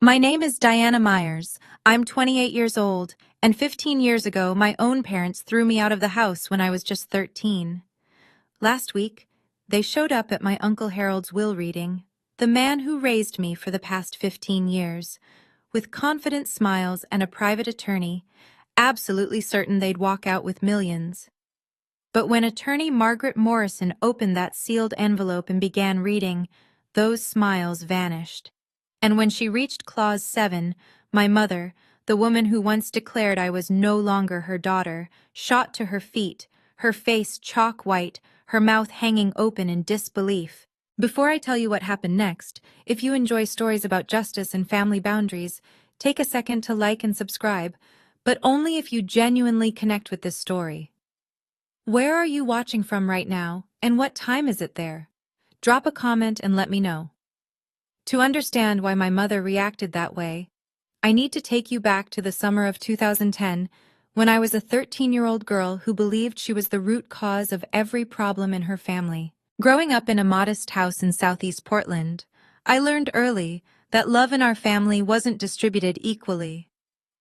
My name is Diana Myers. I'm 28 years old, and 15 years ago my own parents threw me out of the house when I was just 13. Last week, they showed up at my Uncle Harold's will reading, the man who raised me for the past 15 years, with confident smiles and a private attorney, absolutely certain they'd walk out with millions. But when attorney Margaret Morrison opened that sealed envelope and began reading, those smiles vanished. And when she reached Clause 7, my mother, the woman who once declared I was no longer her daughter, shot to her feet, her face chalk white, her mouth hanging open in disbelief. Before I tell you what happened next, if you enjoy stories about justice and family boundaries, take a second to like and subscribe, but only if you genuinely connect with this story. Where are you watching from right now, and what time is it there? Drop a comment and let me know. To understand why my mother reacted that way, I need to take you back to the summer of 2010, when I was a 13-year-old girl who believed she was the root cause of every problem in her family. Growing up in a modest house in Southeast Portland, I learned early that love in our family wasn't distributed equally.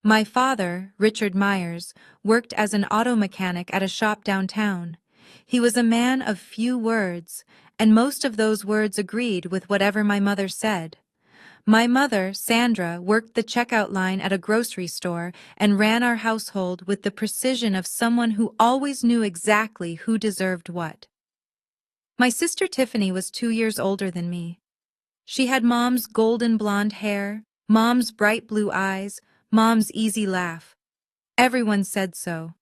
My father, Richard Myers, worked as an auto mechanic at a shop downtown. He was a man of few words, and most of those words agreed with whatever my mother said. My mother, Sandra, worked the checkout line at a grocery store and ran our household with the precision of someone who always knew exactly who deserved what. My sister Tiffany was 2 years older than me. She had Mom's golden blonde hair, Mom's bright blue eyes, Mom's easy laugh. Everyone said so.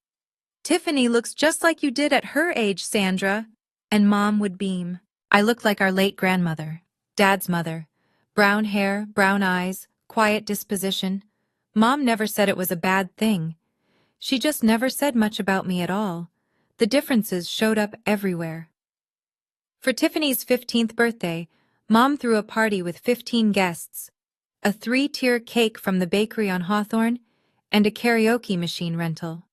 "Tiffany looks just like you did at her age, Sandra." And Mom would beam. I looked like our late grandmother, Dad's mother. Brown hair, brown eyes, quiet disposition. Mom never said it was a bad thing. She just never said much about me at all. The differences showed up everywhere. For Tiffany's 15th birthday, Mom threw a party with 15 guests, a 3-tier cake from the bakery on Hawthorne, and a karaoke machine rental.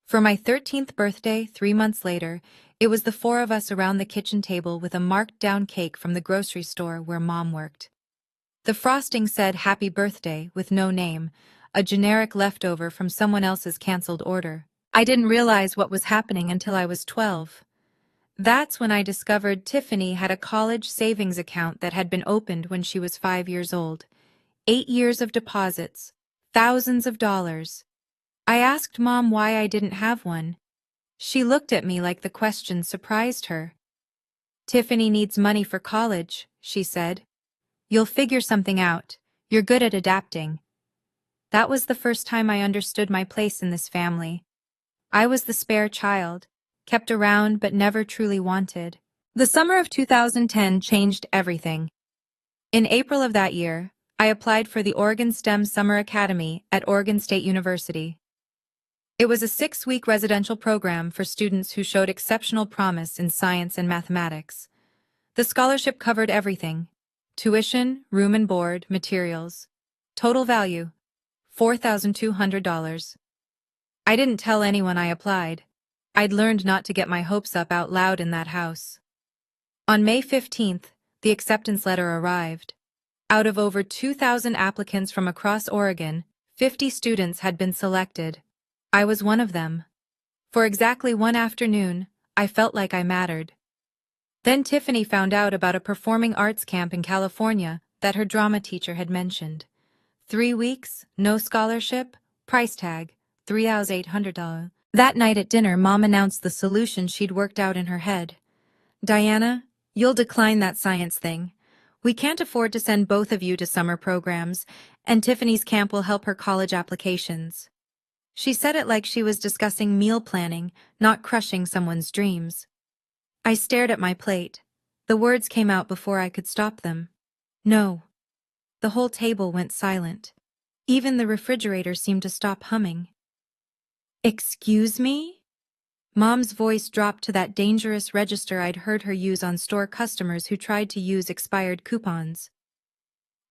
For my 13th birthday, 3 months later, it was the 4 of us around the kitchen table with a marked-down cake from the grocery store where Mom worked. The frosting said "Happy Birthday" with no name, a generic leftover from someone else's canceled order. I didn't realize what was happening until I was 12. That's when I discovered Tiffany had a college savings account that had been opened when she was 5 years old. 8 years of deposits, thousands of dollars. I asked Mom why I didn't have one. She looked at me like the question surprised her. "Tiffany needs money for college," she said. "You'll figure something out. You're good at adapting." That was the first time I understood my place in this family. I was the spare child, kept around but never truly wanted. The summer of 2010 changed everything. In April of that year, I applied for the Oregon STEM Summer Academy at Oregon State University. It was a 6-week residential program for students who showed exceptional promise in science and mathematics. The scholarship covered everything: tuition, room and board, materials. Total value: $4,200. I didn't tell anyone I applied. I'd learned not to get my hopes up out loud in that house. On May 15th, the acceptance letter arrived. Out of over 2,000 applicants from across Oregon, 50 students had been selected. I was one of them. For exactly one afternoon, I felt like I mattered. Then Tiffany found out about a performing arts camp in California that her drama teacher had mentioned. 3 weeks, no scholarship, price tag, $3,800. That night at dinner, Mom announced the solution she'd worked out in her head. "Diana, you'll decline that science thing. We can't afford to send both of you to summer programs, and Tiffany's camp will help her college applications." She said it like she was discussing meal planning, not crushing someone's dreams. I stared at my plate. The words came out before I could stop them. "No." The whole table went silent. Even the refrigerator seemed to stop humming. "Excuse me?" Mom's voice dropped to that dangerous register I'd heard her use on store customers who tried to use expired coupons.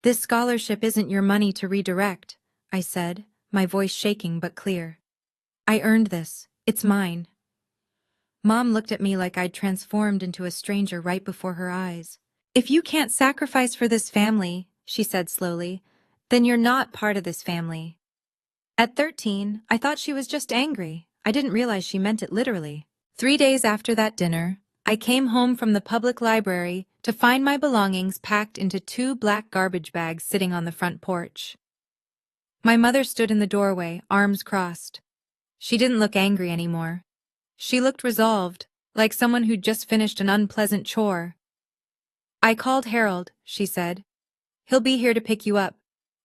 "This scholarship isn't your money to redirect," I said, my voice shaking but clear. "I earned this. It's mine." Mom looked at me like I'd transformed into a stranger right before her eyes. "If you can't sacrifice for this family," she said slowly, Then you're not part of this family. At 13, I thought she was just angry. I didn't realize she meant it literally. 3 days after that dinner, I came home from the public library to find my belongings packed into 2 black garbage bags sitting on the front porch. My mother stood in the doorway, arms crossed. She didn't look angry anymore. She looked resolved, like someone who'd just finished an unpleasant chore. "I called Harold," she said. "He'll be here to pick you up.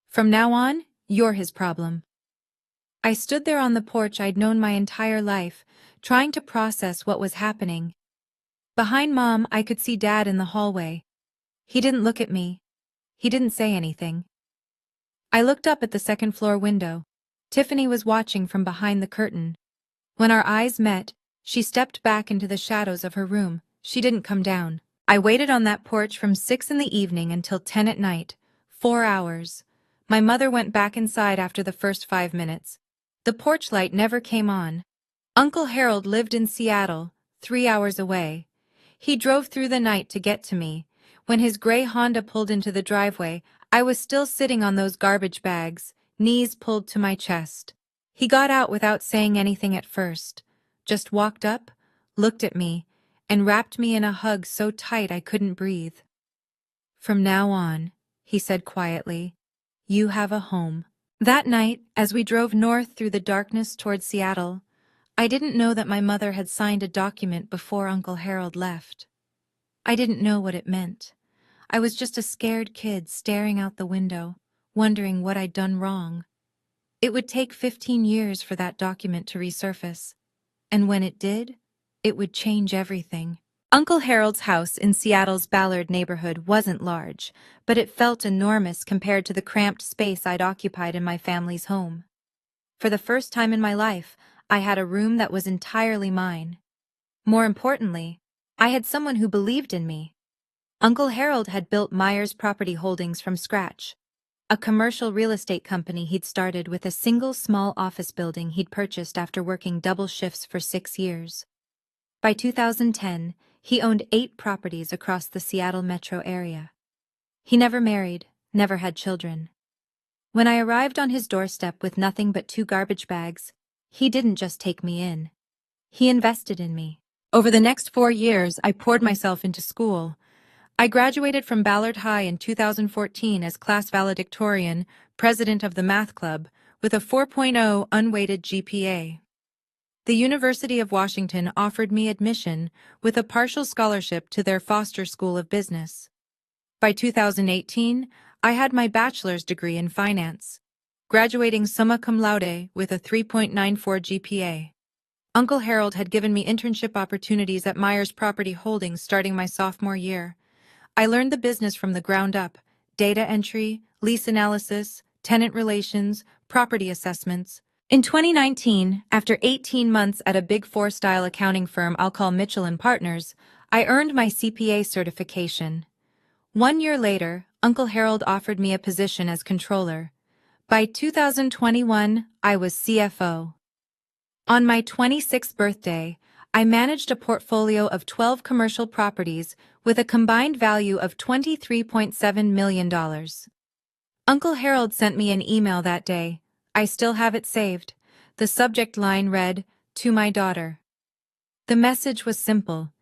From now on, you're his problem." I stood there on the porch I'd known my entire life, trying to process what was happening. Behind Mom, I could see Dad in the hallway. He didn't look at me. He didn't say anything. I looked up at the second-floor window. Tiffany was watching from behind the curtain. When our eyes met, she stepped back into the shadows of her room. She didn't come down. I waited on that porch from 6 in the evening until 10 at night. 4 hours. My mother went back inside after the first 5 minutes. The porch light never came on. Uncle Harold lived in Seattle, 3 hours away. He drove through the night to get to me. When his gray Honda pulled into the driveway, I was still sitting on those garbage bags, knees pulled to my chest. He got out without saying anything at first, just walked up, looked at me, and wrapped me in a hug so tight I couldn't breathe. "From now on," he said quietly, "you have a home." That night, as we drove north through the darkness toward Seattle, I didn't know that my mother had signed a document before Uncle Harold left. I didn't know what it meant. I was just a scared kid staring out the window, wondering what I'd done wrong. It would take 15 years for that document to resurface, and when it did, it would change everything. Uncle Harold's house in Seattle's Ballard neighborhood wasn't large, but it felt enormous compared to the cramped space I'd occupied in my family's home. For the first time in my life, I had a room that was entirely mine. More importantly, I had someone who believed in me. Uncle Harold had built Myers Property Holdings from scratch, a commercial real estate company he'd started with a single small office building he'd purchased after working double shifts for 6 years. By 2010, he owned 8 properties across the Seattle metro area. He never married, never had children. When I arrived on his doorstep with nothing but 2 garbage bags, he didn't just take me in. He invested in me. Over the next 4 years, I poured myself into school. I graduated from Ballard High in 2014 as class valedictorian, president of the math club, with a 4.0 unweighted GPA. The University of Washington offered me admission with a partial scholarship to their Foster School of Business. By 2018, I had my bachelor's degree in finance, graduating summa cum laude with a 3.94 GPA. Uncle Harold had given me internship opportunities at Myers Property Holdings starting my sophomore year. I learned the business from the ground up: data entry, lease analysis, tenant relations, property assessments. In 2019, after 18 months at a Big Four-style accounting firm I'll call Mitchell & Partners, I earned my CPA certification. 1 year later, Uncle Harold offered me a position as controller. By 2021, I was CFO. On my 26th birthday, I managed a portfolio of 12 commercial properties with a combined value of $23.7 million. Uncle Harold sent me an email that day. I still have it saved. The subject line read, "To my daughter." The message was simple.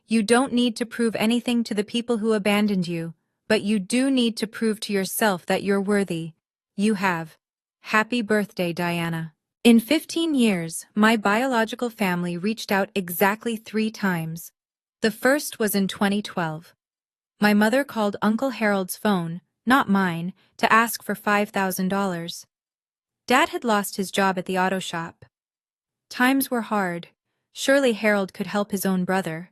You don't need to prove anything to the people who abandoned you, but you do need to prove to yourself that you're worthy. You have. Happy birthday, Diana. In 15 years, my biological family reached out exactly 3 times. The first was in 2012. My mother called Uncle Harold's phone, not mine, to ask for $5,000. Dad had lost his job at the auto shop. Times were hard. Surely Harold could help his own brother.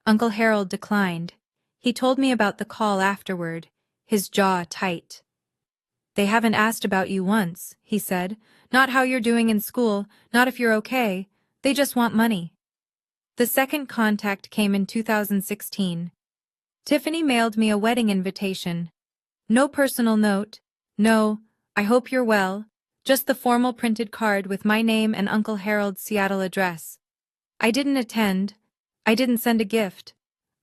Uncle Harold declined. He told me about the call afterward, his jaw tight. "They haven't asked about you once," he said. "Not how you're doing in school, not if you're okay. They just want money." The second contact came in 2016. Tiffany mailed me a wedding invitation. No personal note. No, "I hope you're well," just the formal printed card with my name and Uncle Harold's Seattle address. I didn't attend. I didn't send a gift.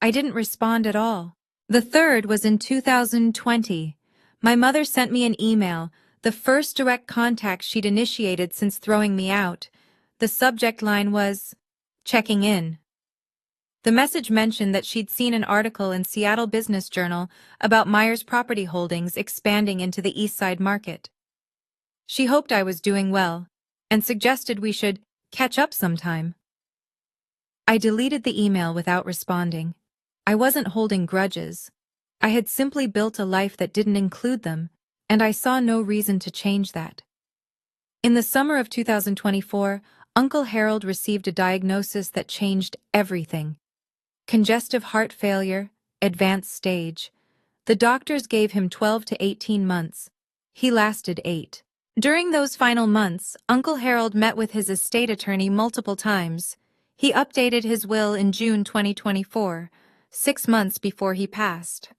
I didn't respond at all. The third was in 2020. My mother sent me an email, the first direct contact she'd initiated since throwing me out. The subject line was, "Checking in." The message mentioned that she'd seen an article in Seattle Business Journal about Myers' property holdings expanding into the East Side market. She hoped I was doing well, and suggested we should catch up sometime. I deleted the email without responding. I wasn't holding grudges. I had simply built a life that didn't include them, and I saw no reason to change that. In the summer of 2024, Uncle Harold received a diagnosis that changed everything. Congestive heart failure, advanced stage. The doctors gave him 12 to 18 months. He lasted 8. During those final months, Uncle Harold met with his estate attorney multiple times. He updated his will in June 2024, 6 months before he passed.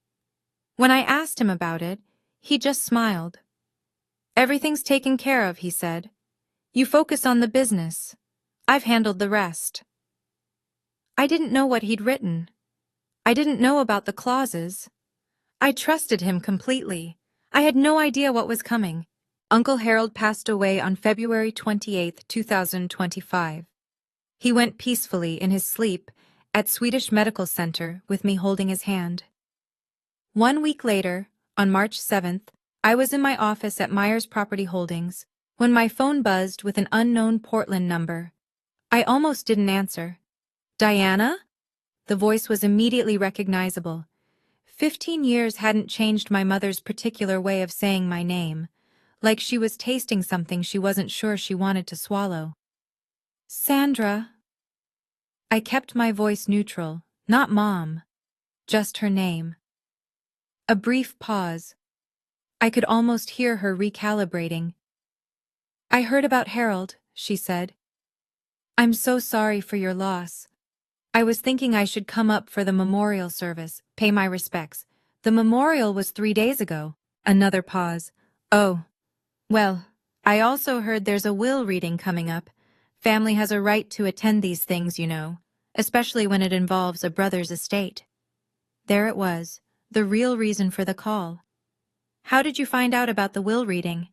When I asked him about it, he just smiled. "Everything's taken care of," he said. "You focus on the business. I've handled the rest." I didn't know what he'd written. I didn't know about the clauses. I trusted him completely. I had no idea what was coming. Uncle Harold passed away on February 28, 2025. He went peacefully in his sleep at Swedish Medical Center with me holding his hand. 1 week later, on March 7th, I was in my office at Myers Property Holdings when my phone buzzed with an unknown Portland number. I almost didn't answer. "Diana?" The voice was immediately recognizable. 15 years hadn't changed my mother's particular way of saying my name, like she was tasting something she wasn't sure she wanted to swallow. "Sandra." I kept my voice neutral, not Mom, just her name. A brief pause. I could almost hear her recalibrating. "I heard about Harold," she said. "I'm so sorry for your loss. I was thinking I should come up for the memorial service, pay my respects. The memorial was 3 days ago." Another pause. "Oh, well, I also heard there's a will reading coming up. Family has a right to attend these things, you know, especially when it involves a brother's estate." There it was, the real reason for the call. "How did you find out about the will reading?"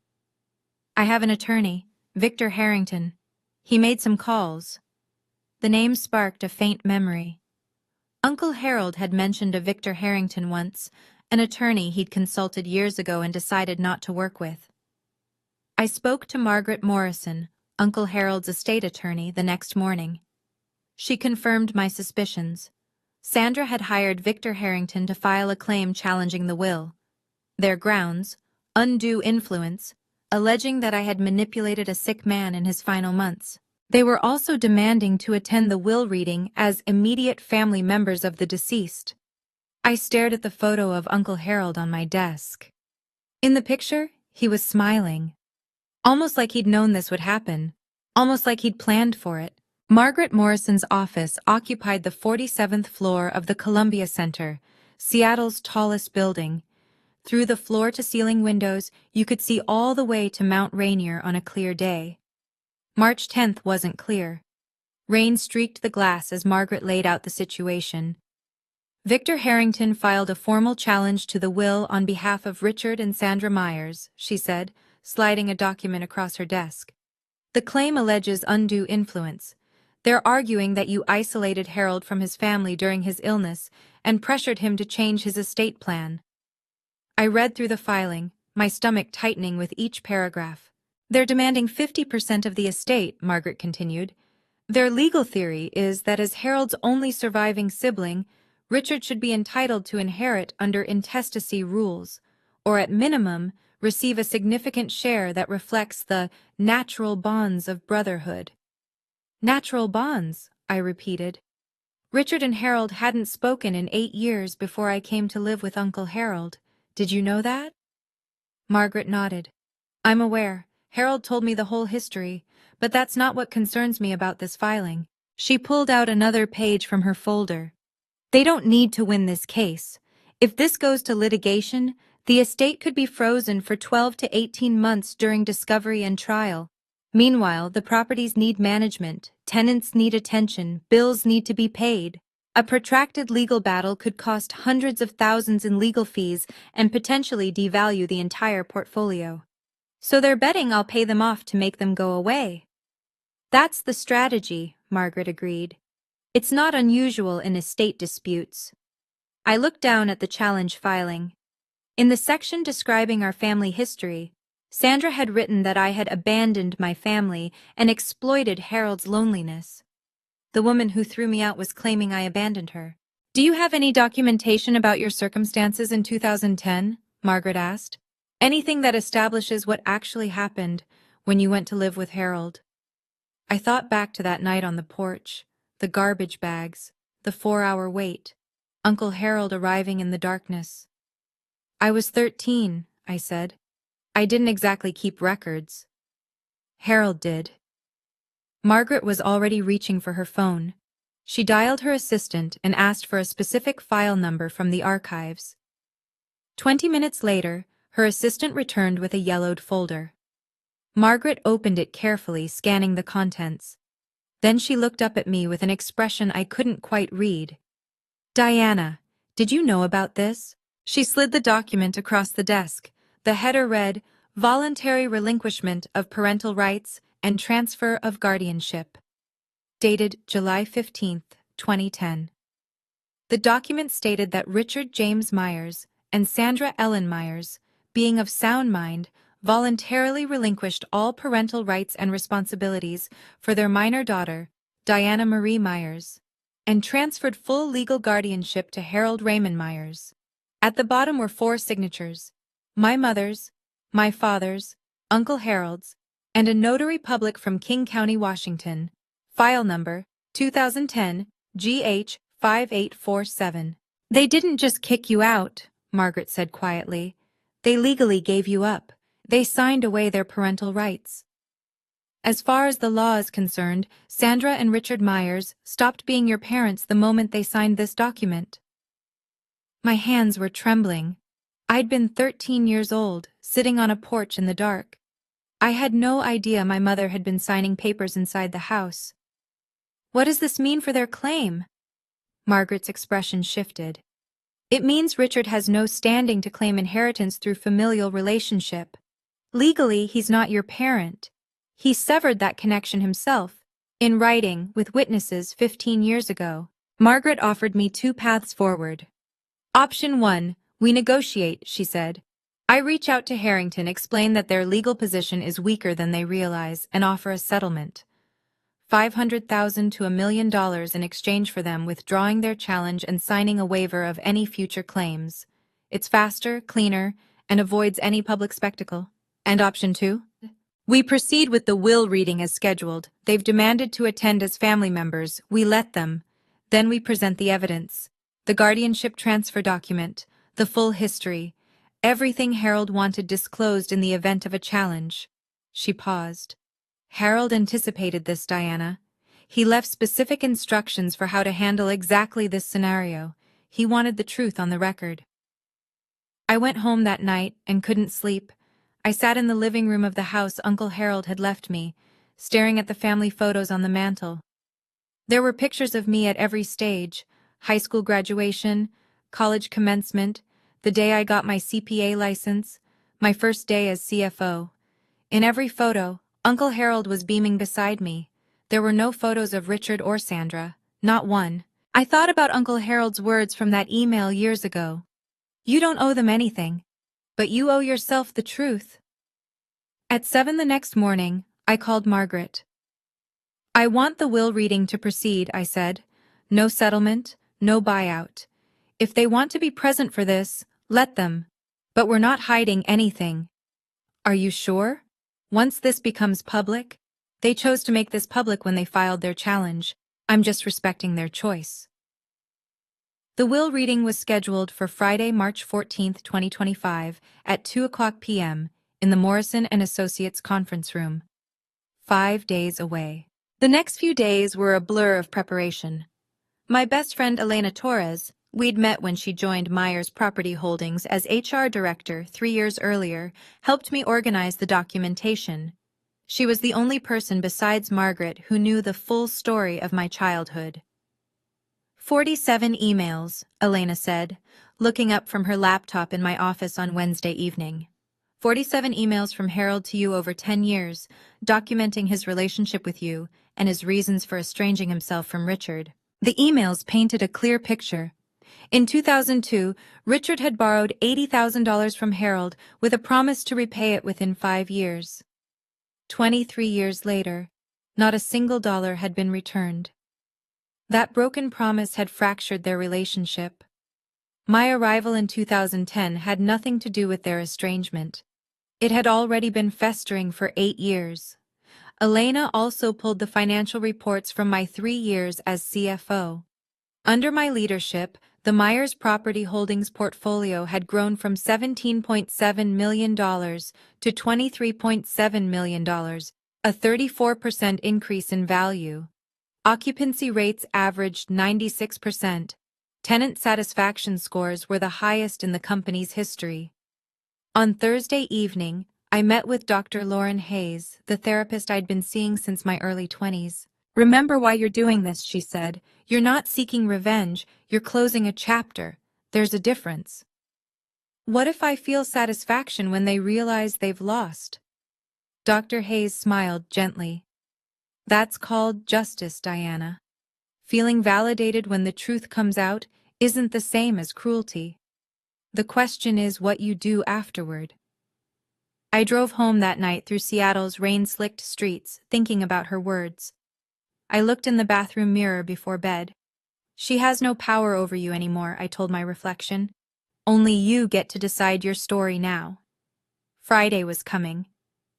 "I have an attorney, Victor Harrington. He made some calls." The name sparked a faint memory. Uncle Harold had mentioned a Victor Harrington once, an attorney he'd consulted years ago and decided not to work with. I spoke to Margaret Morrison, Uncle Harold's estate attorney, the next morning. She confirmed my suspicions. Sandra had hired Victor Harrington to file a claim challenging the will. Their grounds, undue influence, alleging that I had manipulated a sick man in his final months. They were also demanding to attend the will reading as immediate family members of the deceased. I stared at the photo of Uncle Harold on my desk. In the picture, he was smiling. Almost like he'd known this would happen. Almost like he'd planned for it. Margaret Morrison's office occupied the 47th floor of the Columbia Center, Seattle's tallest building. Through the floor-to-ceiling windows, you could see all the way to Mount Rainier on a clear day. March 10th wasn't clear. Rain streaked the glass as Margaret laid out the situation. "Victor Harrington filed a formal challenge to the will on behalf of Richard and Sandra Myers," she said, sliding a document across her desk. "The claim alleges undue influence. They're arguing that you isolated Harold from his family during his illness and pressured him to change his estate plan." I read through the filing, my stomach tightening with each paragraph. "They're demanding 50% of the estate," Margaret continued. "Their legal theory is that as Harold's only surviving sibling, Richard should be entitled to inherit under intestacy rules, or at minimum, receive a significant share that reflects the natural bonds of brotherhood." "Natural bonds," I repeated. "Richard and Harold hadn't spoken in 8 years before I came to live with Uncle Harold. Did you know that?" Margaret nodded. "I'm aware. Harold told me the whole history, but that's not what concerns me about this filing." She pulled out another page from her folder. "They don't need to win this case. If this goes to litigation, the estate could be frozen for 12 to 18 months during discovery and trial. Meanwhile, the properties need management, tenants need attention, bills need to be paid." A protracted legal battle could cost hundreds of thousands in legal fees and potentially devalue the entire portfolio. So they're betting I'll pay them off to make them go away. That's the strategy, Margaret agreed. It's not unusual in estate disputes. I looked down at the challenge filing. In the section describing our family history, Sandra had written that I had abandoned my family and exploited Harold's loneliness. The woman who threw me out was claiming I abandoned her. Do you have any documentation about your circumstances in 2010? Margaret asked. Anything that establishes what actually happened when you went to live with Harold? I thought back to that night on the porch, the garbage bags, the 4-hour wait, Uncle Harold arriving in the darkness. I was 13, I said. I didn't exactly keep records. Harold did. Margaret was already reaching for her phone. She dialed her assistant and asked for a specific file number from the archives. 20 minutes later, her assistant returned with a yellowed folder. Margaret opened it carefully, scanning the contents. Then she looked up at me with an expression I couldn't quite read. Diana, did you know about this? She slid the document across the desk. The header read, Voluntary Relinquishment of Parental Rights and Transfer of Guardianship. Dated July 15, 2010. The document stated that Richard James Myers and Sandra Ellen Myers, being of sound mind, voluntarily relinquished all parental rights and responsibilities for their minor daughter, Diana Marie Myers, and transferred full legal guardianship to Harold Raymond Myers. At the bottom were 4 signatures: my mother's, my father's, Uncle Harold's, and a notary public from King County, Washington. File number 2010 GH 5847. They didn't just kick you out, Margaret said quietly. They legally gave you up. They signed away their parental rights. As far as the law is concerned, Sandra and Richard Myers stopped being your parents the moment they signed this document. My hands were trembling. I'd been 13 years old, sitting on a porch in the dark. I had no idea my mother had been signing papers inside the house. What does this mean for their claim? Margaret's expression shifted. It means Richard has no standing to claim inheritance through familial relationship. Legally, he's not your parent. He severed that connection himself, in writing, with witnesses 15 years ago. Margaret offered me 2 paths forward. Option 1, we negotiate, she said. I reach out to Harrington, explain that their legal position is weaker than they realize, and offer a settlement. $500,000 to $1 million in exchange for them withdrawing their challenge and signing a waiver of any future claims. It's faster, cleaner, and avoids any public spectacle. And option 2? We proceed with the will reading as scheduled. They've demanded to attend as family members. We let them. Then we present the evidence. The guardianship transfer document, the full history, everything Harold wanted disclosed in the event of a challenge. She paused. Harold anticipated this, Diana. He left specific instructions for how to handle exactly this scenario. He wanted the truth on the record. I went home that night and couldn't sleep. I sat in the living room of the house Uncle Harold had left me, staring at the family photos on the mantel. There were pictures of me at every stage: high school graduation, college commencement, the day I got my CPA license, my first day as CFO. In every photo, Uncle Harold was beaming beside me. There were no photos of Richard or Sandra, not one. I thought about Uncle Harold's words from that email years ago. You don't owe them anything, but you owe yourself the truth. At 7 the next morning, I called Margaret. I want the will reading to proceed, I said. No settlement, no buyout. If they want to be present for this, let them. But we're not hiding anything. Are you sure? Once this becomes public, they chose to make this public when they filed their challenge. I'm just respecting their choice. The will reading was scheduled for Friday, March 14, 2025, at 2:00 p.m. in the Morrison & Associates conference room. 5 days away. The next few days were a blur of preparation. My best friend Elena Torres, we'd met when she joined Myers Property Holdings as HR director 3 years earlier, helped me organize the documentation. She was the only person besides Margaret who knew the full story of my childhood. 47 emails, Elena said, looking up from her laptop in my office on Wednesday evening. 47 emails from Harold to you over 10 years, documenting his relationship with you and his reasons for estranging himself from Richard. The emails painted a clear picture. In 2002, Richard had borrowed $80,000 from Harold with a promise to repay it within 5 years. 23 years later, not a single dollar had been returned. That broken promise had fractured their relationship. My arrival in 2010 had nothing to do with their estrangement. It had already been festering for 8 years. Elena also pulled the financial reports from my 3 years as CFO. Under my leadership, the Myers Property Holdings portfolio had grown from $17.7 million to $23.7 million, a 34% increase in value. Occupancy rates averaged 96%. Tenant satisfaction scores were the highest in the company's history. On Thursday evening, I met with Dr. Lauren Hayes, the therapist I'd been seeing since my early 20s. "Remember why you're doing this," she said. "You're not seeking revenge, you're closing a chapter. There's a difference." "What if I feel satisfaction when they realize they've lost?" Dr. Hayes smiled gently. "That's called justice, Diana. Feeling validated when the truth comes out isn't the same as cruelty. The question is what you do afterward." I drove home that night through Seattle's rain-slicked streets, thinking about her words. I looked in the bathroom mirror before bed. "She has no power over you anymore," I told my reflection. "Only you get to decide your story now." Friday was coming,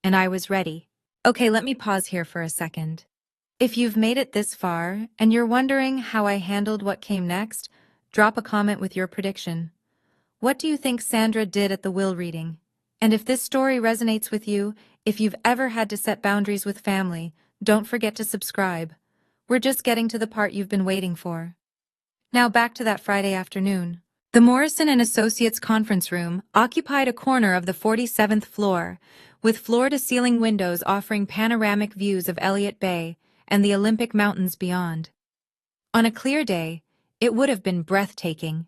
and I was ready. Okay, let me pause here for a second. If you've made it this far, and you're wondering how I handled what came next, drop a comment with your prediction. What do you think Sandra did at the will reading? And if this story resonates with you, if you've ever had to set boundaries with family, don't forget to subscribe. We're just getting to the part you've been waiting for. Now back to that Friday afternoon. The Morrison and Associates conference room occupied a corner of the 47th floor, with floor-to-ceiling windows offering panoramic views of Elliott Bay and the Olympic Mountains beyond. On a clear day, it would have been breathtaking.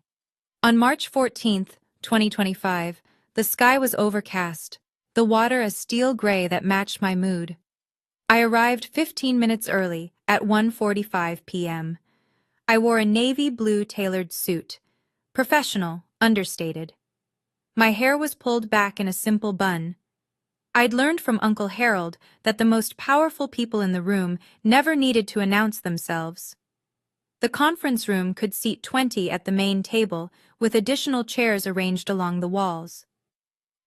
On March 14th, 2025, the sky was overcast, the water a steel gray that matched my mood. I arrived 15 minutes early, at 1:45 p.m. I wore a navy blue tailored suit. Professional, understated. My hair was pulled back in a simple bun. I'd learned from Uncle Harold that the most powerful people in the room never needed to announce themselves. The conference room could seat 20 at the main table, with additional chairs arranged along the walls.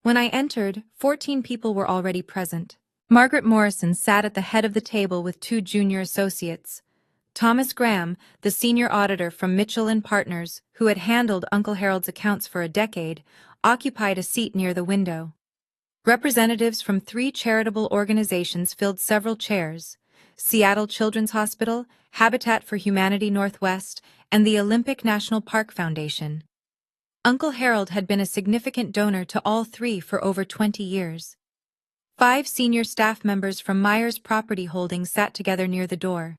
When I entered, 14 people were already present. Margaret Morrison sat at the head of the table with 2 junior associates. Thomas Graham, the senior auditor from Mitchell and Partners, who had handled Uncle Harold's accounts for a decade, occupied a seat near the window. Representatives from 3 charitable organizations filled several chairs: Seattle Children's Hospital, Habitat for Humanity Northwest, and the Olympic National Park Foundation. Uncle Harold had been a significant donor to all 3 for over 20 years. 5 senior staff members from Myers Property Holdings sat together near the door.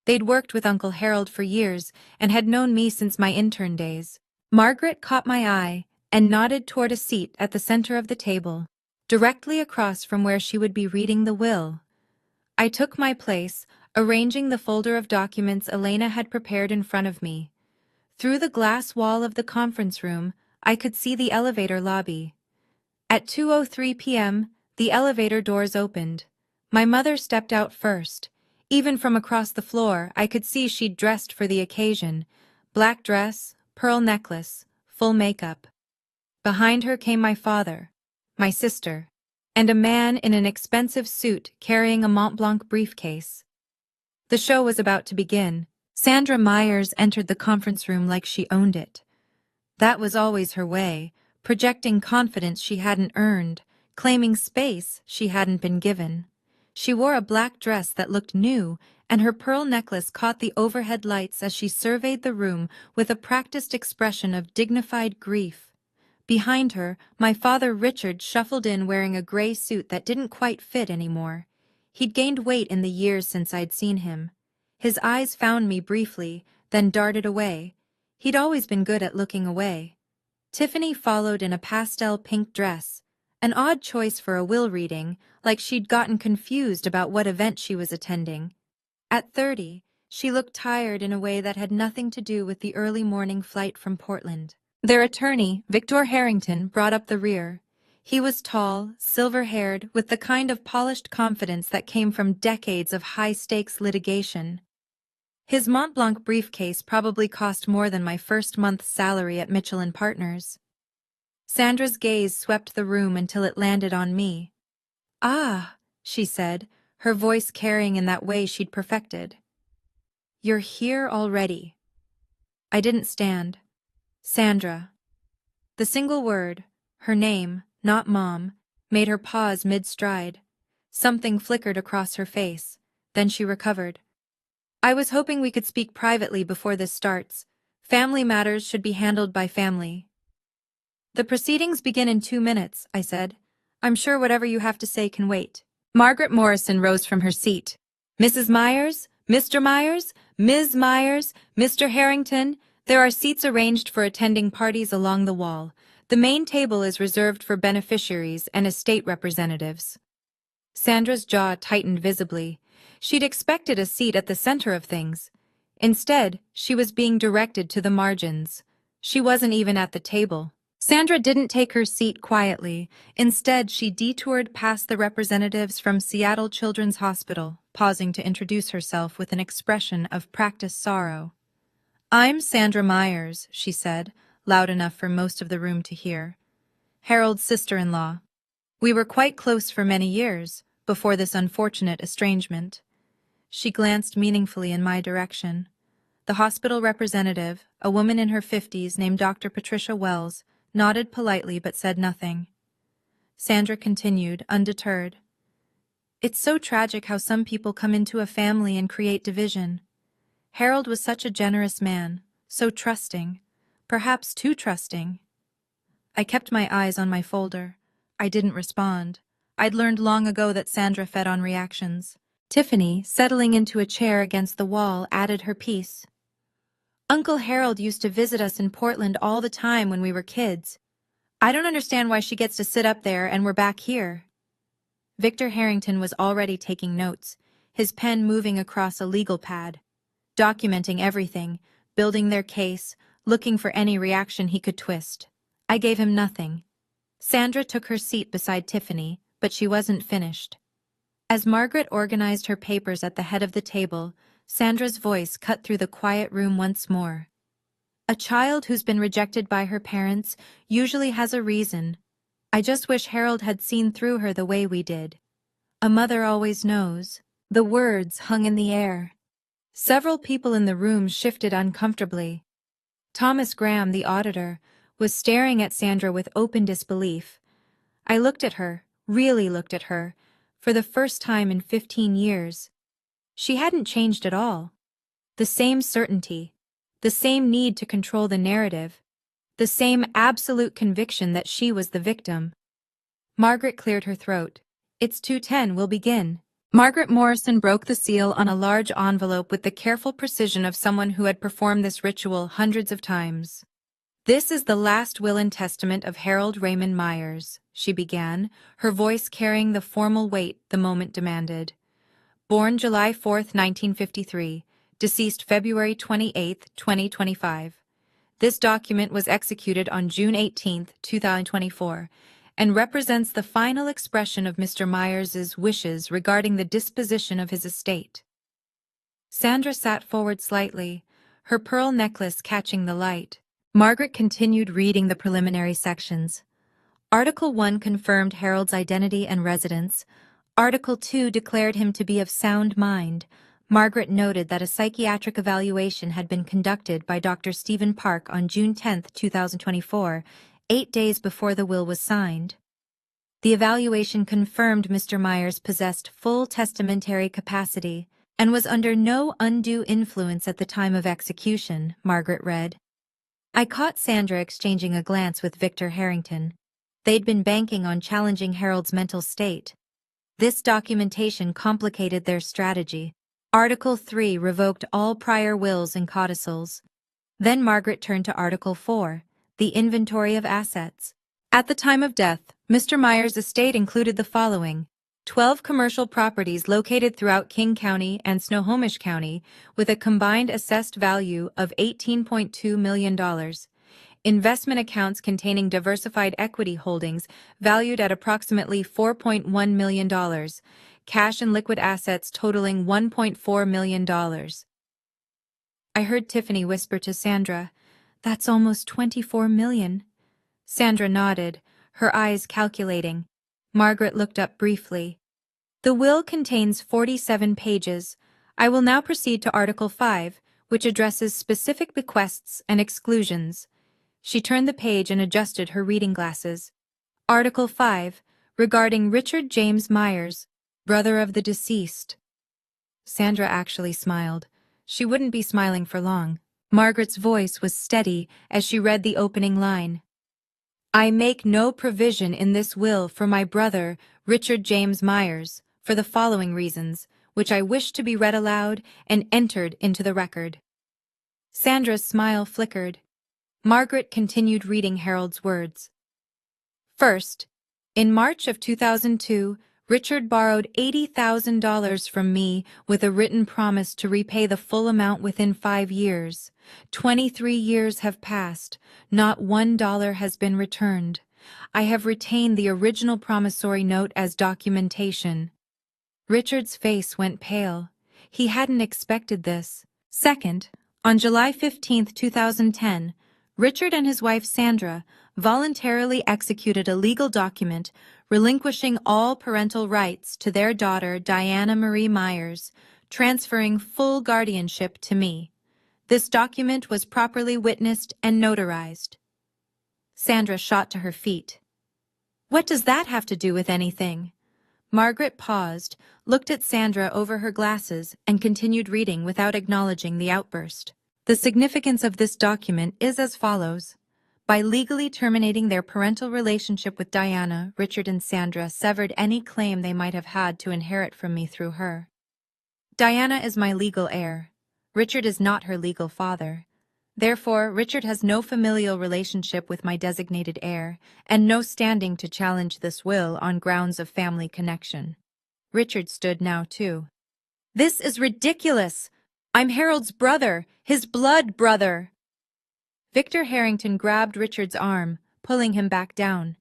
They'd worked with Uncle Harold for years and had known me since my intern days. Margaret caught my eye and nodded toward a seat at the center of the table, directly across from where she would be reading the will. I took my place, arranging the folder of documents Elena had prepared in front of me. Through the glass wall of the conference room, I could see the elevator lobby. At 2:03 p.m., the elevator doors opened. My mother stepped out first. Even from across the floor, I could see she'd dressed for the occasion. Black dress, pearl necklace, full makeup. Behind her came my father, my sister, and a man in an expensive suit carrying a Mont Blanc briefcase. The show was about to begin. Sandra Myers entered the conference room like she owned it. That was always her way, projecting confidence she hadn't earned, claiming space she hadn't been given. She wore a black dress that looked new, and her pearl necklace caught the overhead lights as she surveyed the room with a practiced expression of dignified grief. Behind her, my father Richard shuffled in wearing a gray suit that didn't quite fit anymore. He'd gained weight in the years since I'd seen him. His eyes found me briefly, then darted away. He'd always been good at looking away. Tiffany followed in a pastel pink dress, an odd choice for a will reading, like she'd gotten confused about what event she was attending. At 30, she looked tired in a way that had nothing to do with the early morning flight from Portland. Their attorney, Victor Harrington, brought up the rear. He was tall, silver-haired, with the kind of polished confidence that came from decades of high-stakes litigation. His Mont Blanc briefcase probably cost more than my first month's salary at Mitchell & Partners. Sandra's gaze swept the room until it landed on me. "Ah," she said, her voice carrying in that way she'd perfected. "You're here already." I didn't stand. Sandra. The single word, her name, not Mom, made her pause mid-stride. Something flickered across her face. Then she recovered. "I was hoping we could speak privately before this starts. Family matters should be handled by family." "The proceedings begin in 2 minutes," I said. "I'm sure whatever you have to say can wait." Margaret Morrison rose from her seat. "Mrs. Myers, Mr. Myers, Ms. Myers, Mr. Harrington, there are seats arranged for attending parties along the wall. The main table is reserved for beneficiaries and estate representatives." Sandra's jaw tightened visibly. She'd expected a seat at the center of things. Instead, she was being directed to the margins. She wasn't even at the table. Sandra didn't take her seat quietly. Instead, she detoured past the representatives from Seattle Children's Hospital, pausing to introduce herself with an expression of practiced sorrow. "I'm Sandra Myers," she said, loud enough for most of the room to hear. "Harold's sister-in-law. We were quite close for many years, before this unfortunate estrangement." She glanced meaningfully in my direction. The hospital representative, a woman in her 50s named Dr. Patricia Wells, nodded politely but said nothing. Sandra continued, undeterred. "It's so tragic how some people come into a family and create division. Harold was such a generous man, so trusting, perhaps too trusting." I kept my eyes on my folder. I didn't respond. I'd learned long ago that Sandra fed on reactions. Tiffany, settling into a chair against the wall, added her piece. "Uncle Harold used to visit us in Portland all the time when we were kids. I don't understand why she gets to sit up there and we're back here." Victor Harrington was already taking notes, his pen moving across a legal pad, documenting everything, building their case, looking for any reaction he could twist. I gave him nothing. Sandra took her seat beside Tiffany, but she wasn't finished. As Margaret organized her papers at the head of the table, Sandra's voice cut through the quiet room once more. "A child who's been rejected by her parents usually has a reason. I just wish Harold had seen through her the way we did. A mother always knows." The words hung in the air. Several people in the room shifted uncomfortably. Thomas Graham, the auditor, was staring at Sandra with open disbelief. I looked at her, really looked at her, for the first time in 15 years. She hadn't changed at all. The same certainty, the same need to control the narrative, the same absolute conviction that she was the victim. Margaret cleared her throat. "It's 2:10, we'll begin." Margaret Morrison broke the seal on a large envelope with the careful precision of someone who had performed this ritual hundreds of times. "This is the last will and testament of Harold Raymond Myers," she began, her voice carrying the formal weight the moment demanded. "Born July 4, 1953, deceased February 28, 2025. This document was executed on June 18, 2024, and represents the final expression of Mr. Myers's wishes regarding the disposition of his estate." Sandra sat forward slightly, her pearl necklace catching the light. Margaret continued reading the preliminary sections. Article 1 confirmed Harold's identity and residence. Article 2 declared him to be of sound mind. Margaret noted that a psychiatric evaluation had been conducted by Dr. Stephen Park on June 10, 2024, 8 days before the will was signed. The evaluation confirmed Mr. Myers possessed full testamentary capacity and was under no undue influence at the time of execution, Margaret read. I caught Sandra exchanging a glance with Victor Harrington. They'd been banking on challenging Harold's mental state. This documentation complicated their strategy. Article 3 revoked all prior wills and codicils. Then Margaret turned to Article 4, the inventory of assets. At the time of death, Mr. Myers' estate included the following: 12 commercial properties located throughout King County and Snohomish County with a combined assessed value of $18.2 million. Investment accounts containing diversified equity holdings valued at approximately $4.1 million. Cash and liquid assets totaling $1.4 million. I heard Tiffany whisper to Sandra, "That's almost $24 million." Sandra nodded, her eyes calculating. Margaret looked up briefly. The will contains 47 pages. I will now proceed to Article 5, which addresses specific bequests and exclusions. She turned the page and adjusted her reading glasses. Article 5, regarding Richard James Myers, brother of the deceased. Sandra actually smiled. She wouldn't be smiling for long. Margaret's voice was steady as she read the opening line. I make no provision in this will for my brother, Richard James Myers, for the following reasons, which I wish to be read aloud and entered into the record. Sandra's smile flickered. Margaret continued reading Harold's words. First, in March of 2002, Richard borrowed $80,000 from me with a written promise to repay the full amount within 5 years. 23 years have passed. Not $1 has been returned. I have retained the original promissory note as documentation. Richard's face went pale. He hadn't expected this. Second, on July 15, 2010, Richard and his wife Sandra voluntarily executed a legal document relinquishing all parental rights to their daughter Diana Marie Myers, transferring full guardianship to me. This document was properly witnessed and notarized. Sandra shot to her feet. What does that have to do with anything? Margaret paused, looked at Sandra over her glasses, and continued reading without acknowledging the outburst. The significance of this document is as follows. By legally terminating their parental relationship with Diana, Richard and Sandra severed any claim they might have had to inherit from me through her. Diana is my legal heir. Richard is not her legal father. Therefore, Richard has no familial relationship with my designated heir, and no standing to challenge this will on grounds of family connection. Richard stood now, too. This is ridiculous! I'm Harold's brother, his blood brother! Victor Harrington grabbed Richard's arm, pulling him back down.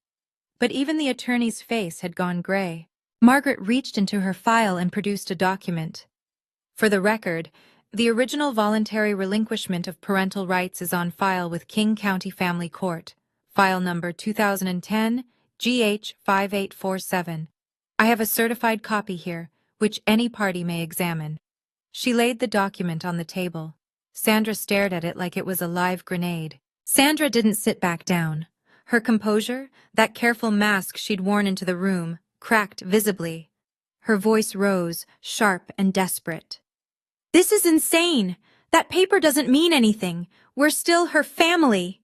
But even the attorney's face had gone gray. Margaret reached into her file and produced a document. For the record, the original voluntary relinquishment of parental rights is on file with King County Family Court, file number 2010 GH 5847. I have a certified copy here, which any party may examine. She laid the document on the table. Sandra stared at it like it was a live grenade. Sandra didn't sit back down. Her composure, that careful mask she'd worn into the room, cracked visibly. Her voice rose, sharp and desperate. This is insane! That paper doesn't mean anything. We're still her family.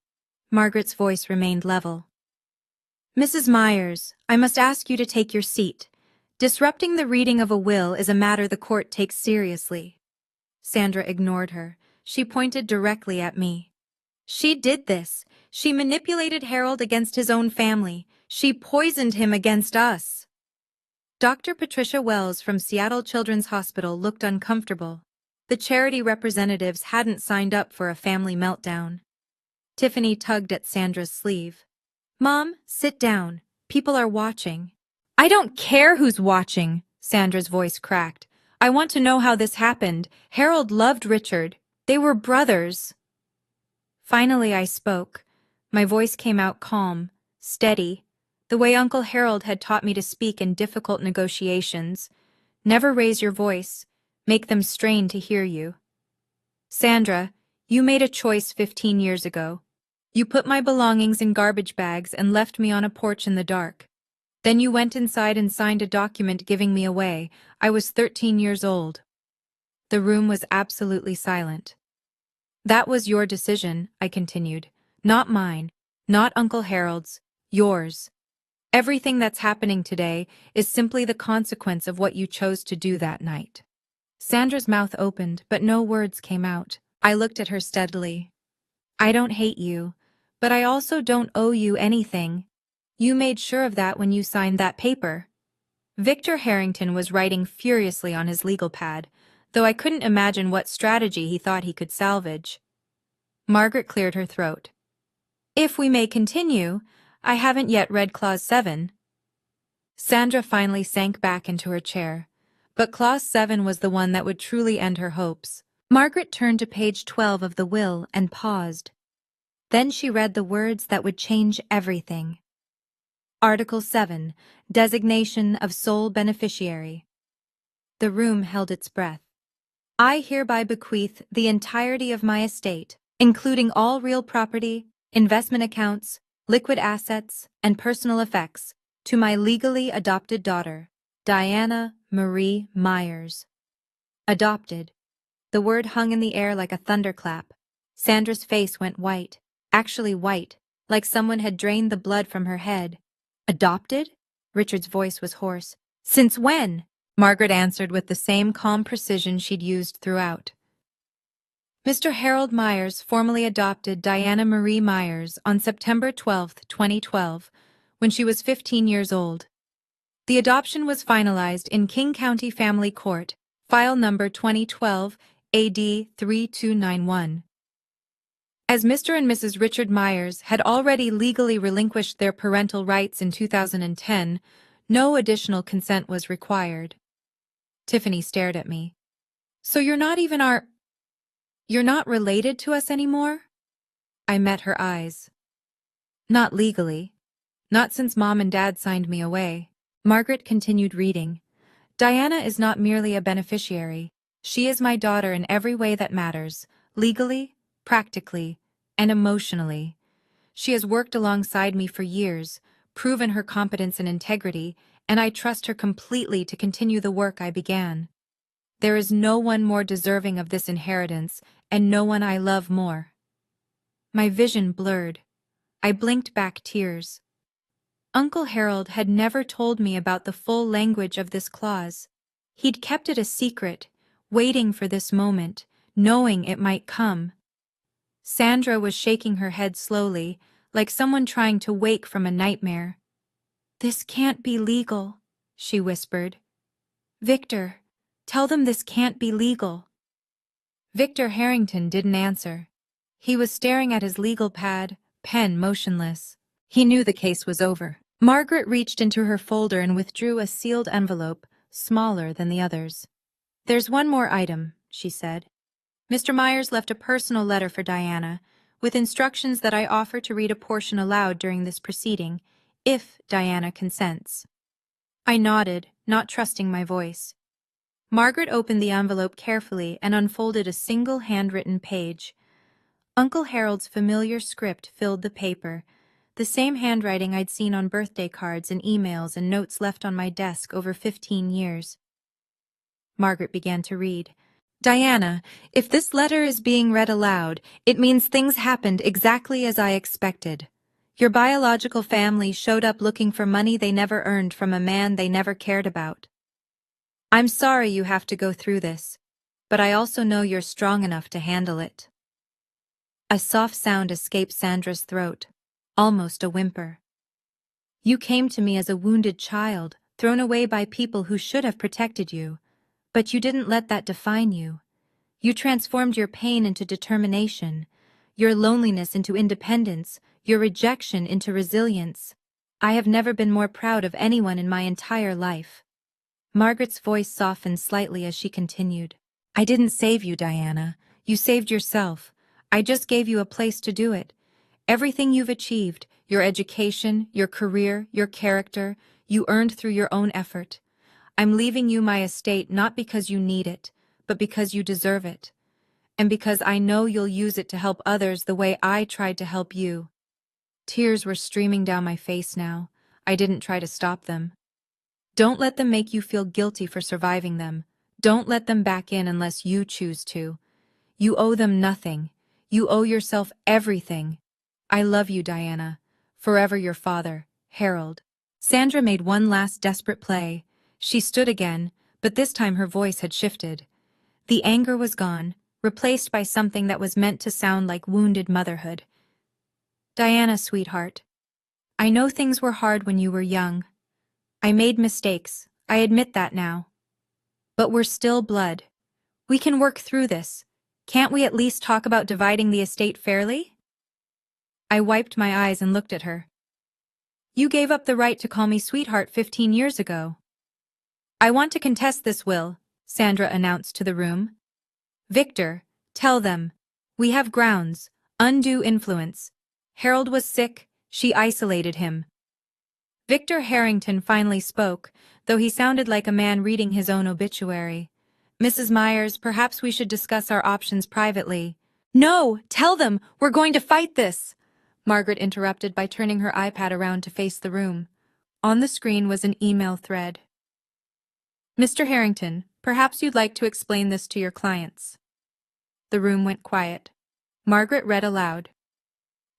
Margaret's voice remained level. Mrs. Myers, I must ask you to take your seat. Disrupting the reading of a will is a matter the court takes seriously. Sandra ignored her. She pointed directly at me. She did this. She manipulated Harold against his own family. She poisoned him against us. Dr. Patricia Wells from Seattle Children's Hospital looked uncomfortable. The charity representatives hadn't signed up for a family meltdown. Tiffany tugged at Sandra's sleeve. Mom, sit down. People are watching. I don't care who's watching, Sandra's voice cracked. I want to know how this happened. Harold loved Richard. They were brothers. Finally, I spoke. My voice came out calm, steady, the way Uncle Harold had taught me to speak in difficult negotiations. Never raise your voice. Make them strain to hear you. Sandra, you made a choice 15 years ago. You put my belongings in garbage bags and left me on a porch in the dark. Then you went inside and signed a document giving me away. I was 13 years old. The room was absolutely silent. That was your decision, I continued. Not mine, not Uncle Harold's, yours. Everything that's happening today is simply the consequence of what you chose to do that night. Sandra's mouth opened, but no words came out. I looked at her steadily. I don't hate you, but I also don't owe you anything. You made sure of that when you signed that paper. Victor Harrington was writing furiously on his legal pad, though I couldn't imagine what strategy he thought he could salvage. Margaret cleared her throat. If we may continue, I haven't yet read Clause 7. Sandra finally sank back into her chair, but Clause 7 was the one that would truly end her hopes. Margaret turned to page 12 of the will and paused. Then she read the words that would change everything. Article 7, Designation of Sole Beneficiary. The room held its breath. I hereby bequeath the entirety of my estate, including all real property, investment accounts, liquid assets, and personal effects, to my legally adopted daughter, Diana Marie Myers. Adopted. The word hung in the air like a thunderclap. Sandra's face went white, actually white, like someone had drained the blood from her head. Adopted? Richard's voice was hoarse. Since when? Margaret answered with the same calm precision she'd used throughout. Mr. Harold Myers formally adopted Diana Marie Myers on September 12, 2012, when she was 15 years old. The adoption was finalized in King County Family Court, file number 2012 AD 3291. As Mr. and Mrs. Richard Myers had already legally relinquished their parental rights in 2010, no additional consent was required. Tiffany stared at me. So you're not related to us anymore? I met her eyes. Not legally. Not since Mom and Dad signed me away. Margaret continued reading. Diana is not merely a beneficiary. She is my daughter in every way that matters, legally, practically, and emotionally. She has worked alongside me for years, proven her competence and integrity, and I trust her completely to continue the work I began. There is no one more deserving of this inheritance, and no one I love more. My vision blurred. I blinked back tears. Uncle Harold had never told me about the full language of this clause. He'd kept it a secret, waiting for this moment, knowing it might come. Sandra was shaking her head slowly, like someone trying to wake from a nightmare. This can't be legal, she whispered. Victor, tell them this can't be legal. Victor Harrington didn't answer. He was staring at his legal pad, pen motionless. He knew the case was over. Margaret reached into her folder and withdrew a sealed envelope, smaller than the others. There's one more item, she said. Mr. Myers left a personal letter for Diana, with instructions that I offer to read a portion aloud during this proceeding, if Diana consents. I nodded, not trusting my voice. Margaret opened the envelope carefully and unfolded a single handwritten page. Uncle Harold's familiar script filled the paper, the same handwriting I'd seen on birthday cards and emails and notes left on my desk over 15 years. Margaret began to read. Diana, if this letter is being read aloud, it means things happened exactly as I expected. Your biological family showed up looking for money they never earned from a man they never cared about. I'm sorry you have to go through this, but I also know you're strong enough to handle it. A soft sound escaped Sandra's throat, almost a whimper. You came to me as a wounded child, thrown away by people who should have protected you, but you didn't let that define you. You transformed your pain into determination, your loneliness into independence, your rejection into resilience. I have never been more proud of anyone in my entire life. Margaret's voice softened slightly as she continued. I didn't save you, Diana. You saved yourself. I just gave you a place to do it. Everything you've achieved, your education, your career, your character, you earned through your own effort. I'm leaving you my estate not because you need it, but because you deserve it. And because I know you'll use it to help others the way I tried to help you. Tears were streaming down my face now. I didn't try to stop them. Don't let them make you feel guilty for surviving them. Don't let them back in unless you choose to. You owe them nothing. You owe yourself everything. I love you, Diana. Forever your father, Harold. Sandra made one last desperate play. She stood again, but this time her voice had shifted. The anger was gone, replaced by something that was meant to sound like wounded motherhood. Diana, sweetheart, I know things were hard when you were young. I made mistakes, I admit that now. But we're still blood. We can work through this. Can't we at least talk about dividing the estate fairly? I wiped my eyes and looked at her. You gave up the right to call me sweetheart 15 years ago. I want to contest this will, Sandra announced to the room. Victor, tell them. We have grounds, undue influence. Harold was sick, she isolated him. Victor Harrington finally spoke, though he sounded like a man reading his own obituary. Mrs. Myers, perhaps we should discuss our options privately. No, tell them, we're going to fight this! Margaret interrupted by turning her iPad around to face the room. On the screen was an email thread. Mr. Harrington, perhaps you'd like to explain this to your clients. The room went quiet. Margaret read aloud.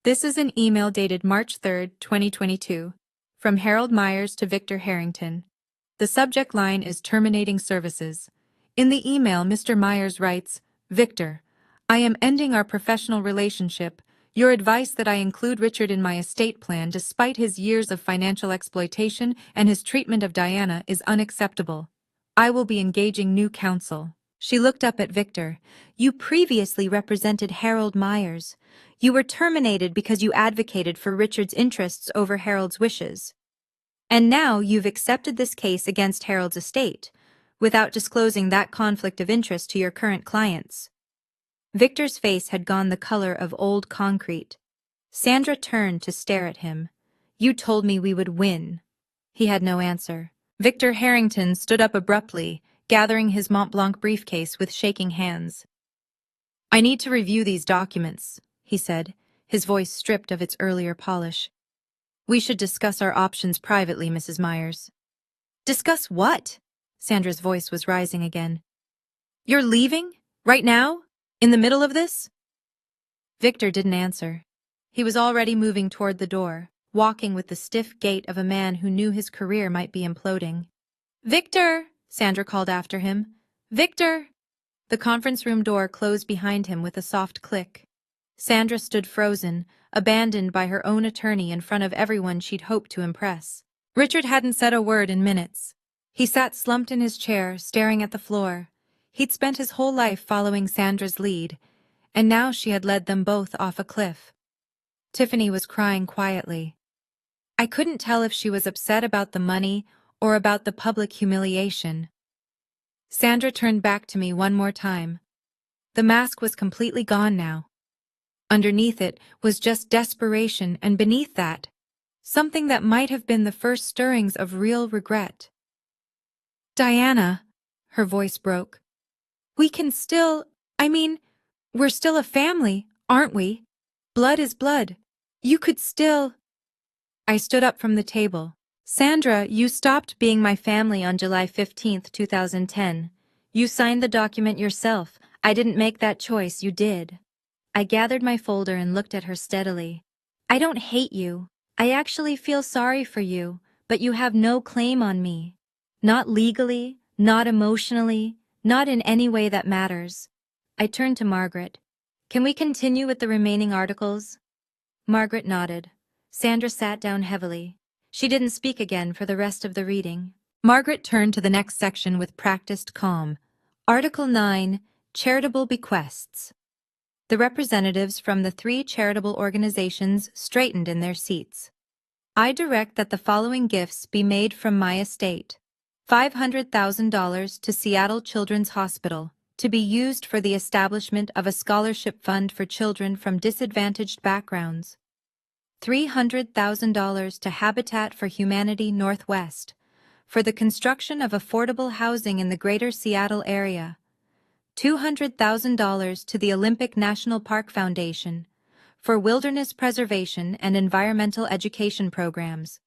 This is an email dated March 3, 2022, from Harold Myers to Victor Harrington. The subject line is terminating services. In the email, Mr. Myers writes, Victor, I am ending our professional relationship. Your advice that I include Richard in my estate plan despite his years of financial exploitation and his treatment of Diana is unacceptable. I will be engaging new counsel. She looked up at Victor. You previously represented Harold Myers. You were terminated because you advocated for Richard's interests over Harold's wishes. And now you've accepted this case against Harold's estate, without disclosing that conflict of interest to your current clients. Victor's face had gone the color of old concrete. Sandra turned to stare at him. You told me we would win. He had no answer. Victor Harrington stood up abruptly, gathering his Mont Blanc briefcase with shaking hands. I need to review these documents, he said, his voice stripped of its earlier polish. We should discuss our options privately, Mrs. Myers. Discuss what? Sandra's voice was rising again. You're leaving? Right now? In the middle of this? Victor didn't answer. He was already moving toward the door, walking with the stiff gait of a man who knew his career might be imploding. Victor! Sandra called after him. Victor! The conference room door closed behind him with a soft click. Sandra stood frozen, abandoned by her own attorney in front of everyone she'd hoped to impress. Richard hadn't said a word in minutes. He sat slumped in his chair, staring at the floor. He'd spent his whole life following Sandra's lead, and now she had led them both off a cliff. Tiffany was crying quietly. I couldn't tell if she was upset about the money or about the public humiliation. Sandra turned back to me one more time. The mask was completely gone now. Underneath it was just desperation, and beneath that, something that might have been the first stirrings of real regret. Diana, her voice broke. We can still, we're still a family, aren't we? Blood is blood. You could still... I stood up from the table. Sandra, you stopped being my family on July 15th, 2010. You signed the document yourself. I didn't make that choice, you did. I gathered my folder and looked at her steadily. I don't hate you. I actually feel sorry for you, but you have no claim on me. Not legally, not emotionally, not in any way that matters. I turned to Margaret. Can we continue with the remaining articles? Margaret nodded. Sandra sat down heavily. She didn't speak again for the rest of the reading. Margaret turned to the next section with practiced calm. Article 9, Charitable Bequests. The representatives from the 3 charitable organizations straightened in their seats. I direct that the following gifts be made from my estate. $500,000 to Seattle Children's Hospital, to be used for the establishment of a scholarship fund for children from disadvantaged backgrounds. $300,000 to Habitat for Humanity Northwest, for the construction of affordable housing in the greater Seattle area. $200,000 to the Olympic National Park Foundation, for wilderness preservation and environmental education programs.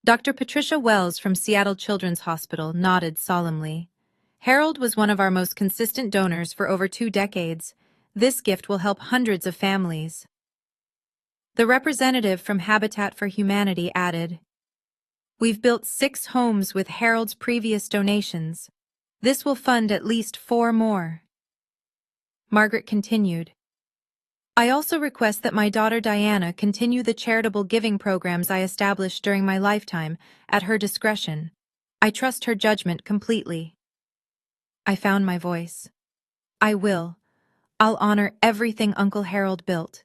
Dr. Patricia Wells from Seattle Children's Hospital nodded solemnly. Harold was one of our most consistent donors for over 2 decades. This gift will help hundreds of families. The representative from Habitat for Humanity added, We've built 6 homes with Harold's previous donations. This will fund at least 4 more. Margaret continued. I also request that my daughter Diana continue the charitable giving programs I established during my lifetime, at her discretion. I trust her judgment completely. I found my voice. I will. I'll honor everything Uncle Harold built.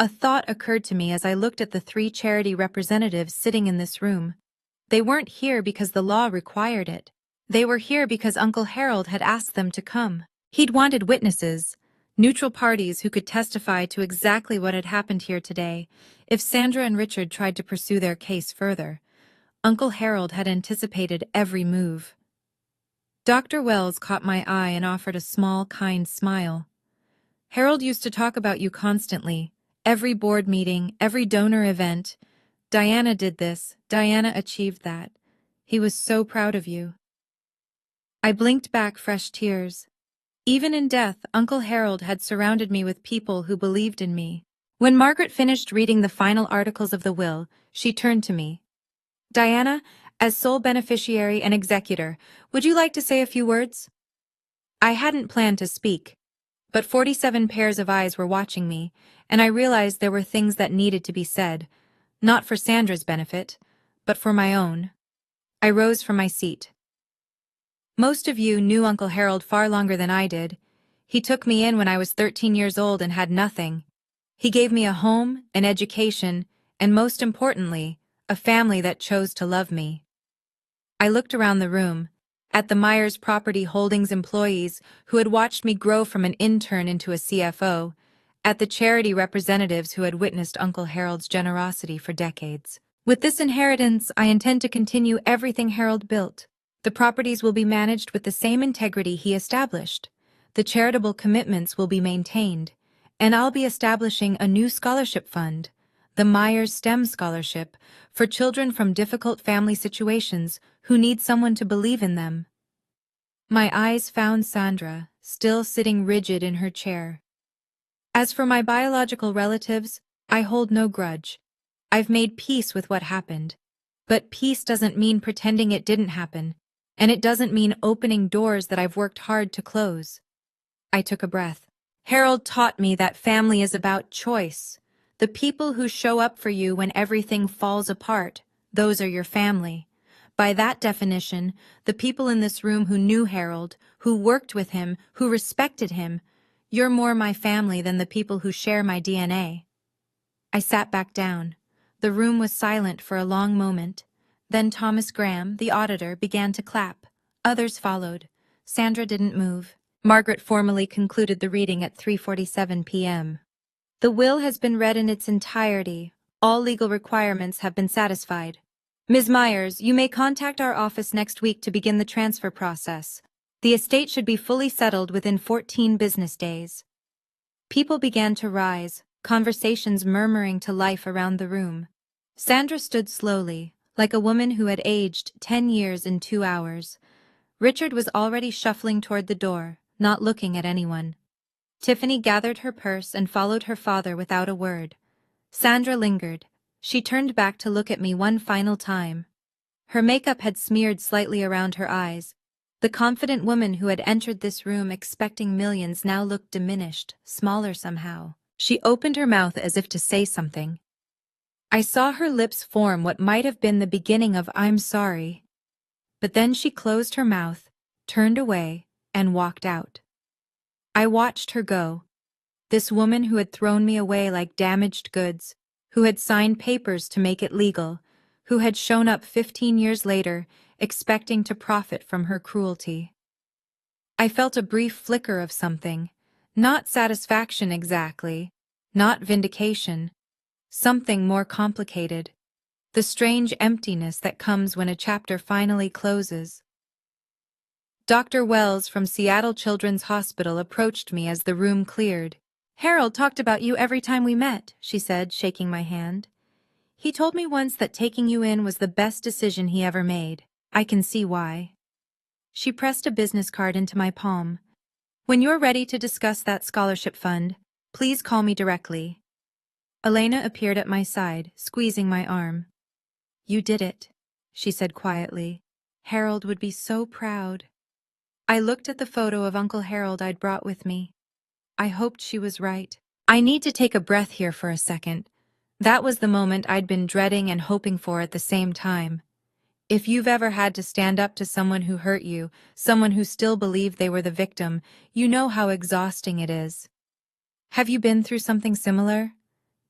A thought occurred to me as I looked at the 3 charity representatives sitting in this room. They weren't here because the law required it. They were here because Uncle Harold had asked them to come. He'd wanted witnesses, neutral parties who could testify to exactly what had happened here today, if Sandra and Richard tried to pursue their case further. Uncle Harold had anticipated every move. Dr. Wells caught my eye and offered a small, kind smile. Harold used to talk about you constantly, every board meeting, every donor event. Diana did this, Diana achieved that. He was so proud of you. I blinked back fresh tears. Even in death, Uncle Harold had surrounded me with people who believed in me. When Margaret finished reading the final articles of the will, she turned to me. Diana, as sole beneficiary and executor, would you like to say a few words? I hadn't planned to speak, but 47 pairs of eyes were watching me, and I realized there were things that needed to be said, not for Sandra's benefit, but for my own. I rose from my seat. Most of you knew Uncle Harold far longer than I did. He took me in when I was 13 years old and had nothing. He gave me a home, an education, and most importantly, a family that chose to love me. I looked around the room, at the Myers Property Holdings employees who had watched me grow from an intern into a CFO, at the charity representatives who had witnessed Uncle Harold's generosity for decades. With this inheritance, I intend to continue everything Harold built. The properties will be managed with the same integrity he established. The charitable commitments will be maintained, and I'll be establishing a new scholarship fund, the Myers STEM Scholarship, for children from difficult family situations who need someone to believe in them. My eyes found Sandra, still sitting rigid in her chair. As for my biological relatives, I hold no grudge. I've made peace with what happened. But peace doesn't mean pretending it didn't happen, and it doesn't mean opening doors that I've worked hard to close. I took a breath. Harold taught me that family is about choice. The people who show up for you when everything falls apart, those are your family. By that definition, the people in this room who knew Harold, who worked with him, who respected him, you're more my family than the people who share my DNA. I sat back down. The room was silent for a long moment. Then Thomas Graham, the auditor, began to clap. Others followed. Sandra didn't move. Margaret formally concluded the reading at 3:47 p.m. The will has been read in its entirety. All legal requirements have been satisfied. Ms. Myers, you may contact our office next week to begin the transfer process. The estate should be fully settled within 14 business days. People began to rise, conversations murmuring to life around the room. Sandra stood slowly, like a woman who had aged 10 years in 2 hours. Richard was already shuffling toward the door, not looking at anyone. Tiffany gathered her purse and followed her father without a word. Sandra lingered. She turned back to look at me one final time. Her makeup had smeared slightly around her eyes. The confident woman who had entered this room expecting millions now looked diminished, smaller somehow. She opened her mouth as if to say something. I saw her lips form what might have been the beginning of "I'm sorry." But then she closed her mouth, turned away, and walked out. I watched her go. This woman who had thrown me away like damaged goods, who had signed papers to make it legal, who had shown up 15 years later, expecting to profit from her cruelty. I felt a brief flicker of something, not satisfaction exactly, not vindication, something more complicated, the strange emptiness that comes when a chapter finally closes. Dr. Wells from Seattle Children's Hospital approached me as the room cleared. Harold talked about you every time we met, she said, shaking my hand. He told me once that taking you in was the best decision he ever made. I can see why. She pressed a business card into my palm. When you're ready to discuss that scholarship fund, please call me directly. Elena appeared at my side, squeezing my arm. You did it, she said quietly. Harold would be so proud. I looked at the photo of Uncle Harold I'd brought with me. I hoped she was right. I need to take a breath here for a second. That was the moment I'd been dreading and hoping for at the same time. If you've ever had to stand up to someone who hurt you, someone who still believed they were the victim, you know how exhausting it is. Have you been through something similar?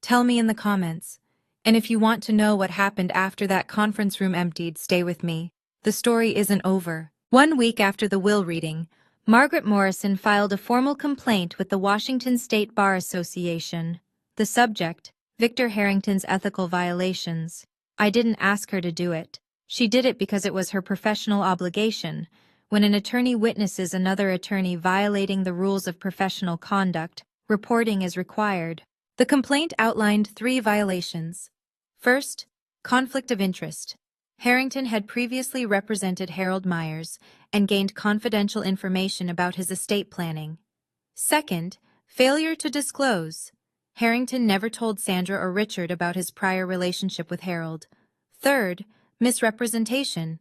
Tell me in the comments. And if you want to know what happened after that conference room emptied, stay with me. The story isn't over. 1 week after the will reading, Margaret Morrison filed a formal complaint with the Washington State Bar Association. The subject, Victor Harrington's ethical violations. I didn't ask her to do it. She did it because it was her professional obligation. When an attorney witnesses another attorney violating the rules of professional conduct, reporting is required. The complaint outlined 3 violations. First, conflict of interest. Harrington had previously represented Harold Myers and gained confidential information about his estate planning. Second, failure to disclose. Harrington never told Sandra or Richard about his prior relationship with Harold. Third, misrepresentation.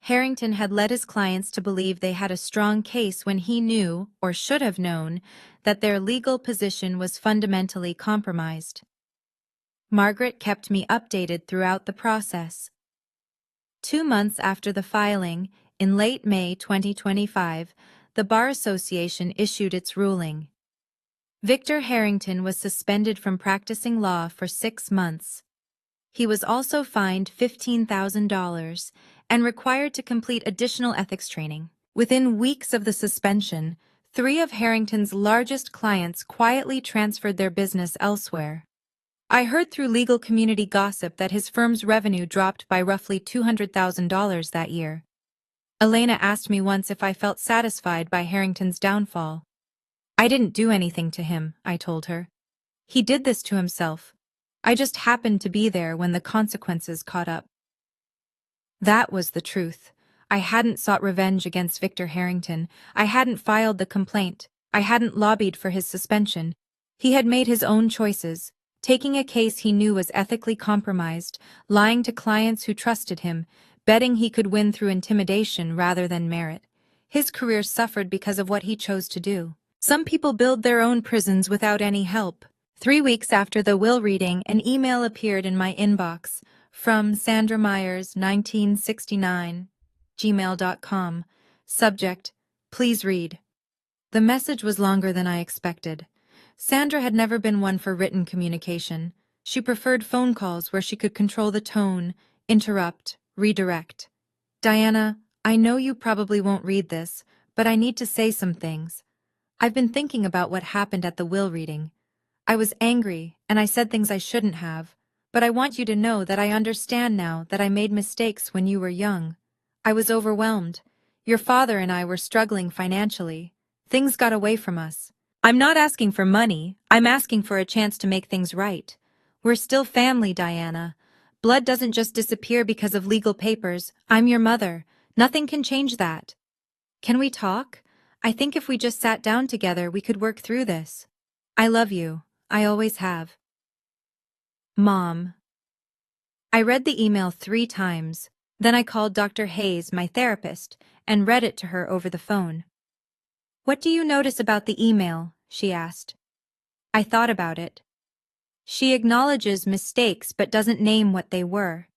Harrington had led his clients to believe they had a strong case when he knew, or should have known, that their legal position was fundamentally compromised. Margaret kept me updated throughout the process. 2 months after the filing, in late May 2025, the Bar Association issued its ruling. Victor Harrington was suspended from practicing law for 6 months. He was also fined $15,000 and required to complete additional ethics training. Within weeks of the suspension, 3 of Harrington's largest clients quietly transferred their business elsewhere. I heard through legal community gossip that his firm's revenue dropped by roughly $200,000 that year. Elena asked me once if I felt satisfied by Harrington's downfall. I didn't do anything to him, I told her. He did this to himself. I just happened to be there when the consequences caught up. That was the truth. I hadn't sought revenge against Victor Harrington. I hadn't filed the complaint. I hadn't lobbied for his suspension. He had made his own choices, taking a case he knew was ethically compromised, lying to clients who trusted him, betting he could win through intimidation rather than merit. His career suffered because of what he chose to do. Some people build their own prisons without any help. 3 weeks after the will reading, an email appeared in my inbox from Sandra Myers, 1969, gmail.com. Subject, please read. The message was longer than I expected. Sandra had never been one for written communication. She preferred phone calls where she could control the tone, interrupt, redirect. Diana, I know you probably won't read this, but I need to say some things. I've been thinking about what happened at the will reading. I was angry, and I said things I shouldn't have, but I want you to know that I understand now that I made mistakes when you were young. I was overwhelmed. Your father and I were struggling financially. Things got away from us. I'm not asking for money, I'm asking for a chance to make things right. We're still family, Diana. Blood doesn't just disappear because of legal papers. I'm your mother. Nothing can change that. Can we talk? I think if we just sat down together, we could work through this. I love you. I always have. Mom. I read the email 3 times. Then I called Dr. Hayes, my therapist, and read it to her over the phone. What do you notice about the email? She asked. I thought about it. She acknowledges mistakes but doesn't name what they were.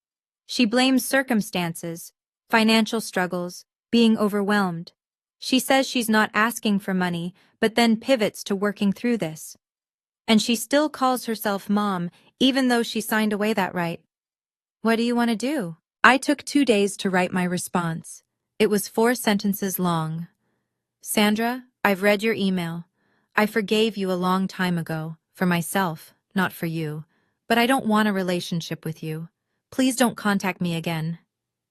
She blames circumstances, financial struggles, being overwhelmed. She says she's not asking for money, but then pivots to working through this. And she still calls herself mom, even though she signed away that right. What do you want to do? I took 2 days to write my response. It was 4 sentences long. Sandra, I've read your email. I forgave you a long time ago, for myself, not for you. But I don't want a relationship with you. Please don't contact me again.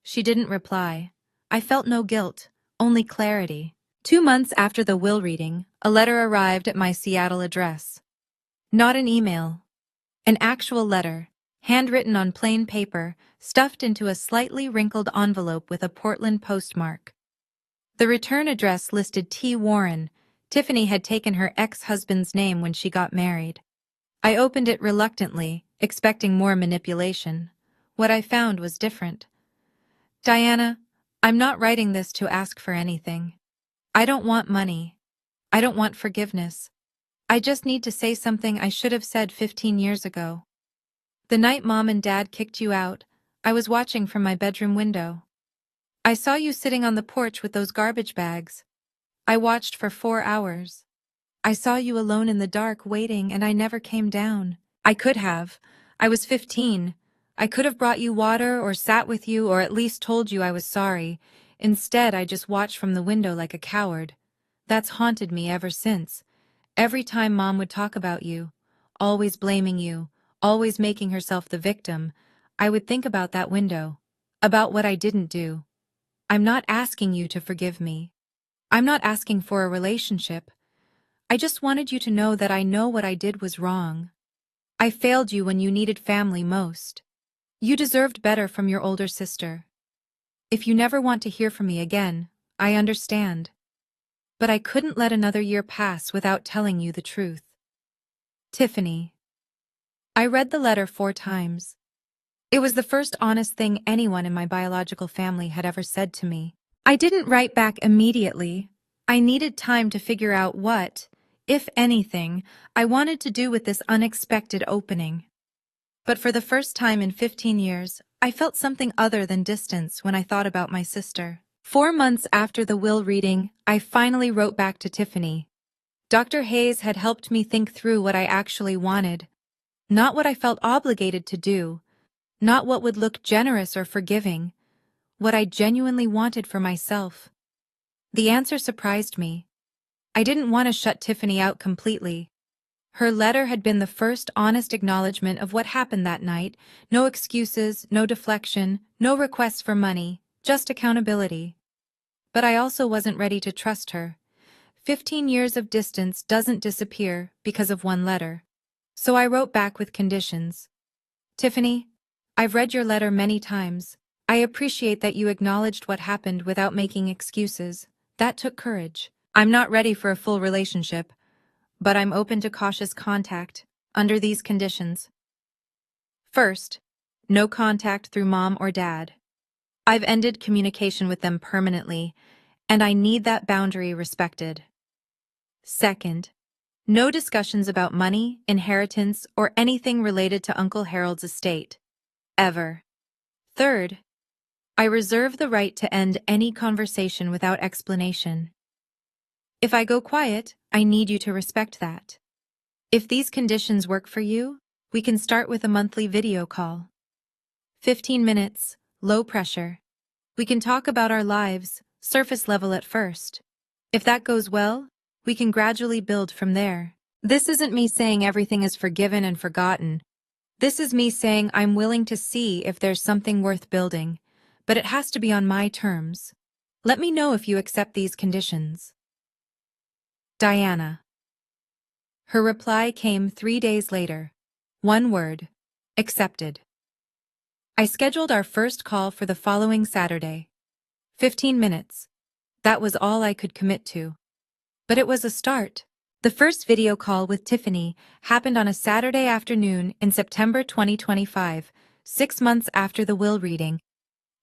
She didn't reply. I felt no guilt, only clarity. 2 months after the will reading, a letter arrived at my Seattle address. Not an email. An actual letter, handwritten on plain paper, stuffed into a slightly wrinkled envelope with a Portland postmark. The return address listed T. Warren. Tiffany had taken her ex-husband's name when she got married. I opened it reluctantly, expecting more manipulation. What I found was different. Diana, I'm not writing this to ask for anything. I don't want money. I don't want forgiveness. I just need to say something I should have said 15 years ago. The night Mom and Dad kicked you out, I was watching from my bedroom window. I saw you sitting on the porch with those garbage bags. I watched for 4 hours. I saw you alone in the dark waiting and I never came down. I could have. I was 15. I could have brought you water or sat with you or at least told you I was sorry. Instead, I just watched from the window like a coward. That's haunted me ever since. Every time Mom would talk about you, always blaming you, always making herself the victim, I would think about that window, about what I didn't do. I'm not asking you to forgive me. I'm not asking for a relationship. I just wanted you to know that I know what I did was wrong. I failed you when you needed family most. You deserved better from your older sister. If you never want to hear from me again, I understand. But I couldn't let another year pass without telling you the truth. Tiffany. I read the letter 4 times. It was the first honest thing anyone in my biological family had ever said to me. I didn't write back immediately. I needed time to figure out what, if anything, I wanted to do with this unexpected opening. But for the first time in 15 years, I felt something other than distance when I thought about my sister. 4 months after the will reading, I finally wrote back to Tiffany. Dr. Hayes had helped me think through what I actually wanted, not what I felt obligated to do, not what would look generous or forgiving, what I genuinely wanted for myself. The answer surprised me. I didn't want to shut Tiffany out completely. Her letter had been the first honest acknowledgement of what happened that night. No excuses, no deflection, no requests for money, just accountability. But I also wasn't ready to trust her. 15 years of distance doesn't disappear because of one letter. So I wrote back with conditions. Tiffany, I've read your letter many times. I appreciate that you acknowledged what happened without making excuses. That took courage. I'm not ready for a full relationship, but I'm open to cautious contact, under these conditions. First, no contact through Mom or Dad. I've ended communication with them permanently, and I need that boundary respected. Second, no discussions about money, inheritance, or anything related to Uncle Harold's estate. Ever. Third, I reserve the right to end any conversation without explanation. If I go quiet, I need you to respect that. If these conditions work for you, we can start with a monthly video call. 15 minutes, low pressure. We can talk about our lives, surface level at first. If that goes well, we can gradually build from there. This isn't me saying everything is forgiven and forgotten. This is me saying I'm willing to see if there's something worth building, but it has to be on my terms. Let me know if you accept these conditions. Diana. Her reply came 3 days later. One word. Accepted. I scheduled our first call for the following Saturday. 15 minutes. That was all I could commit to. But it was a start. The first video call with Tiffany happened on a Saturday afternoon in September 2025, 6 months after the will reading.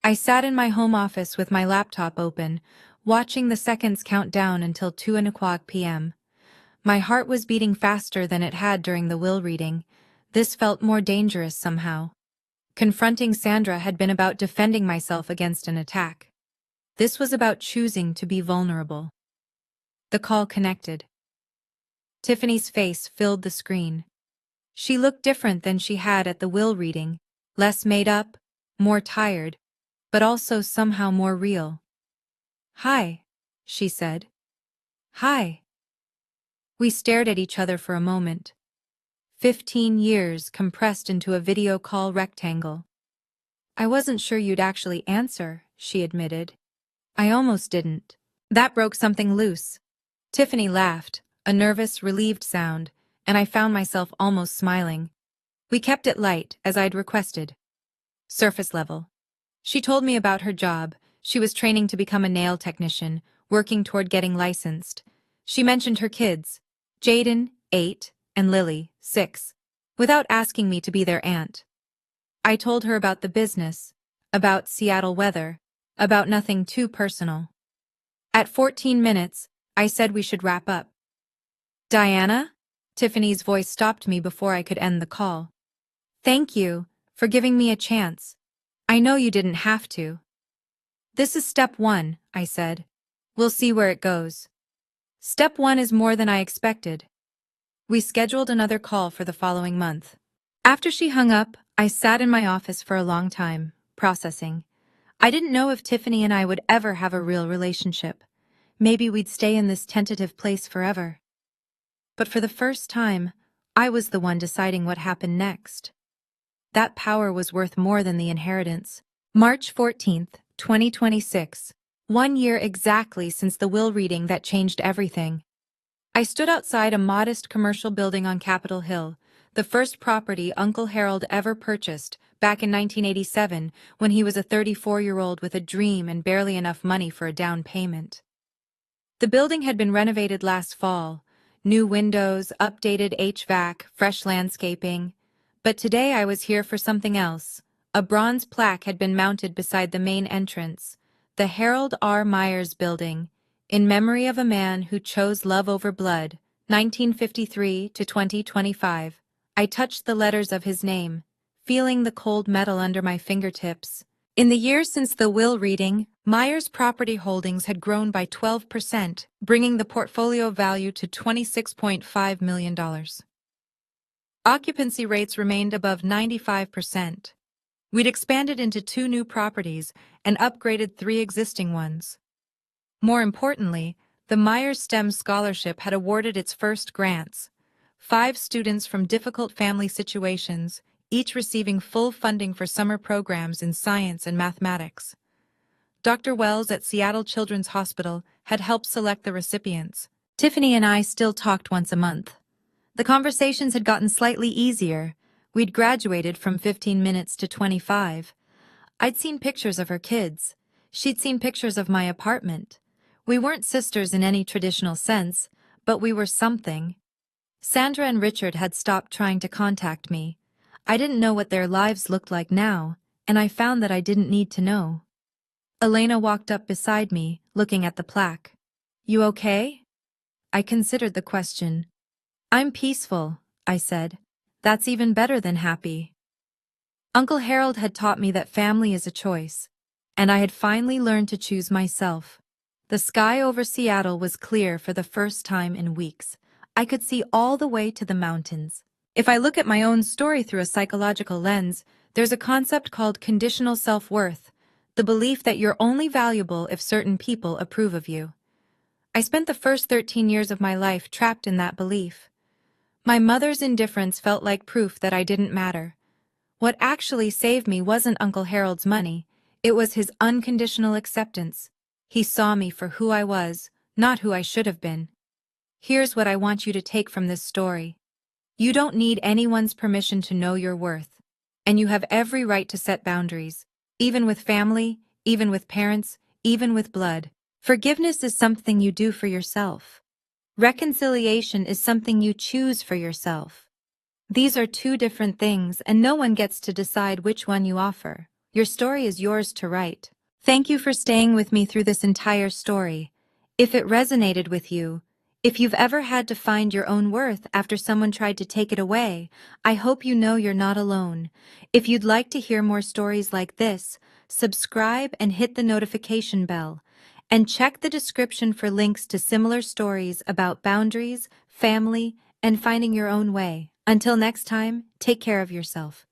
I sat in my home office with my laptop open, watching the seconds count down until 2:00 p.m. My heart was beating faster than it had during the will reading. This felt more dangerous somehow. Confronting Sandra had been about defending myself against an attack. This was about choosing to be vulnerable. The call connected. Tiffany's face filled the screen. She looked different than she had at the will reading, less made up, more tired, but also somehow more real. "Hi," she said. "Hi." We stared at each other for a moment. 15 years compressed into a video call rectangle. "I wasn't sure you'd actually answer," she admitted. "I almost didn't." That broke something loose. Tiffany laughed, a nervous, relieved sound, and I found myself almost smiling. We kept it light, as I'd requested. Surface level. She told me about her job. She was training to become a nail technician, working toward getting licensed. She mentioned her kids, Jaden, 8, and Lily, 6, without asking me to be their aunt. I told her about the business, about Seattle weather, about nothing too personal. At 14 minutes, I said we should wrap up. Diana? Tiffany's voice stopped me before I could end the call. Thank you for giving me a chance. I know you didn't have to. This is step one, I said. We'll see where it goes. Step one is more than I expected. We scheduled another call for the following month. After she hung up, I sat in my office for a long time, processing. I didn't know if Tiffany and I would ever have a real relationship. Maybe we'd stay in this tentative place forever. But for the first time, I was the one deciding what happened next. That power was worth more than the inheritance. March 14th, 2026. 1 year exactly since the will reading that changed everything. I stood outside a modest commercial building on Capitol Hill, the first property Uncle Harold ever purchased, back in 1987, when he was a 34-year-old with a dream and barely enough money for a down payment. The building had been renovated last fall. New windows, updated HVAC, fresh landscaping. But today I was here for something else. A bronze plaque had been mounted beside the main entrance, the Harold R. Myers Building, in memory of a man who chose love over blood, 1953 to 2025. I touched the letters of his name, feeling the cold metal under my fingertips. In the years since the will reading, Myers' property holdings had grown by 12%, bringing the portfolio value to $26.5 million. Occupancy rates remained above 95%. We'd expanded into 2 new properties and upgraded 3 existing ones. More importantly, the Myers STEM Scholarship had awarded its first grants. 5 students from difficult family situations, each receiving full funding for summer programs in science and mathematics. Dr. Wells at Seattle Children's Hospital had helped select the recipients. Tiffany and I still talked once a month. The conversations had gotten slightly easier. We'd graduated from 15 minutes to 25. I'd seen pictures of her kids. She'd seen pictures of my apartment. We weren't sisters in any traditional sense, but we were something. Sandra and Richard had stopped trying to contact me. I didn't know what their lives looked like now, and I found that I didn't need to know. Elena walked up beside me, looking at the plaque. You okay? I considered the question. I'm peaceful, I said. That's even better than happy. Uncle Harold had taught me that family is a choice, and I had finally learned to choose myself. The sky over Seattle was clear for the first time in weeks. I could see all the way to the mountains. If I look at my own story through a psychological lens, there's a concept called conditional self-worth, the belief that you're only valuable if certain people approve of you. I spent the first 13 years of my life trapped in that belief. My mother's indifference felt like proof that I didn't matter. What actually saved me wasn't Uncle Harold's money, it was his unconditional acceptance. He saw me for who I was, not who I should have been. Here's what I want you to take from this story. You don't need anyone's permission to know your worth. And you have every right to set boundaries, even with family, even with parents, even with blood. Forgiveness is something you do for yourself. Reconciliation is something you choose for yourself. These are 2 different things, and no one gets to decide which one you offer. Your story is yours to write. Thank you for staying with me through this entire story. If it resonated with you, if you've ever had to find your own worth after someone tried to take it away, I hope you know you're not alone. If you'd like to hear more stories like this, subscribe and hit the notification bell. And check the description for links to similar stories about boundaries, family, and finding your own way. Until next time, take care of yourself.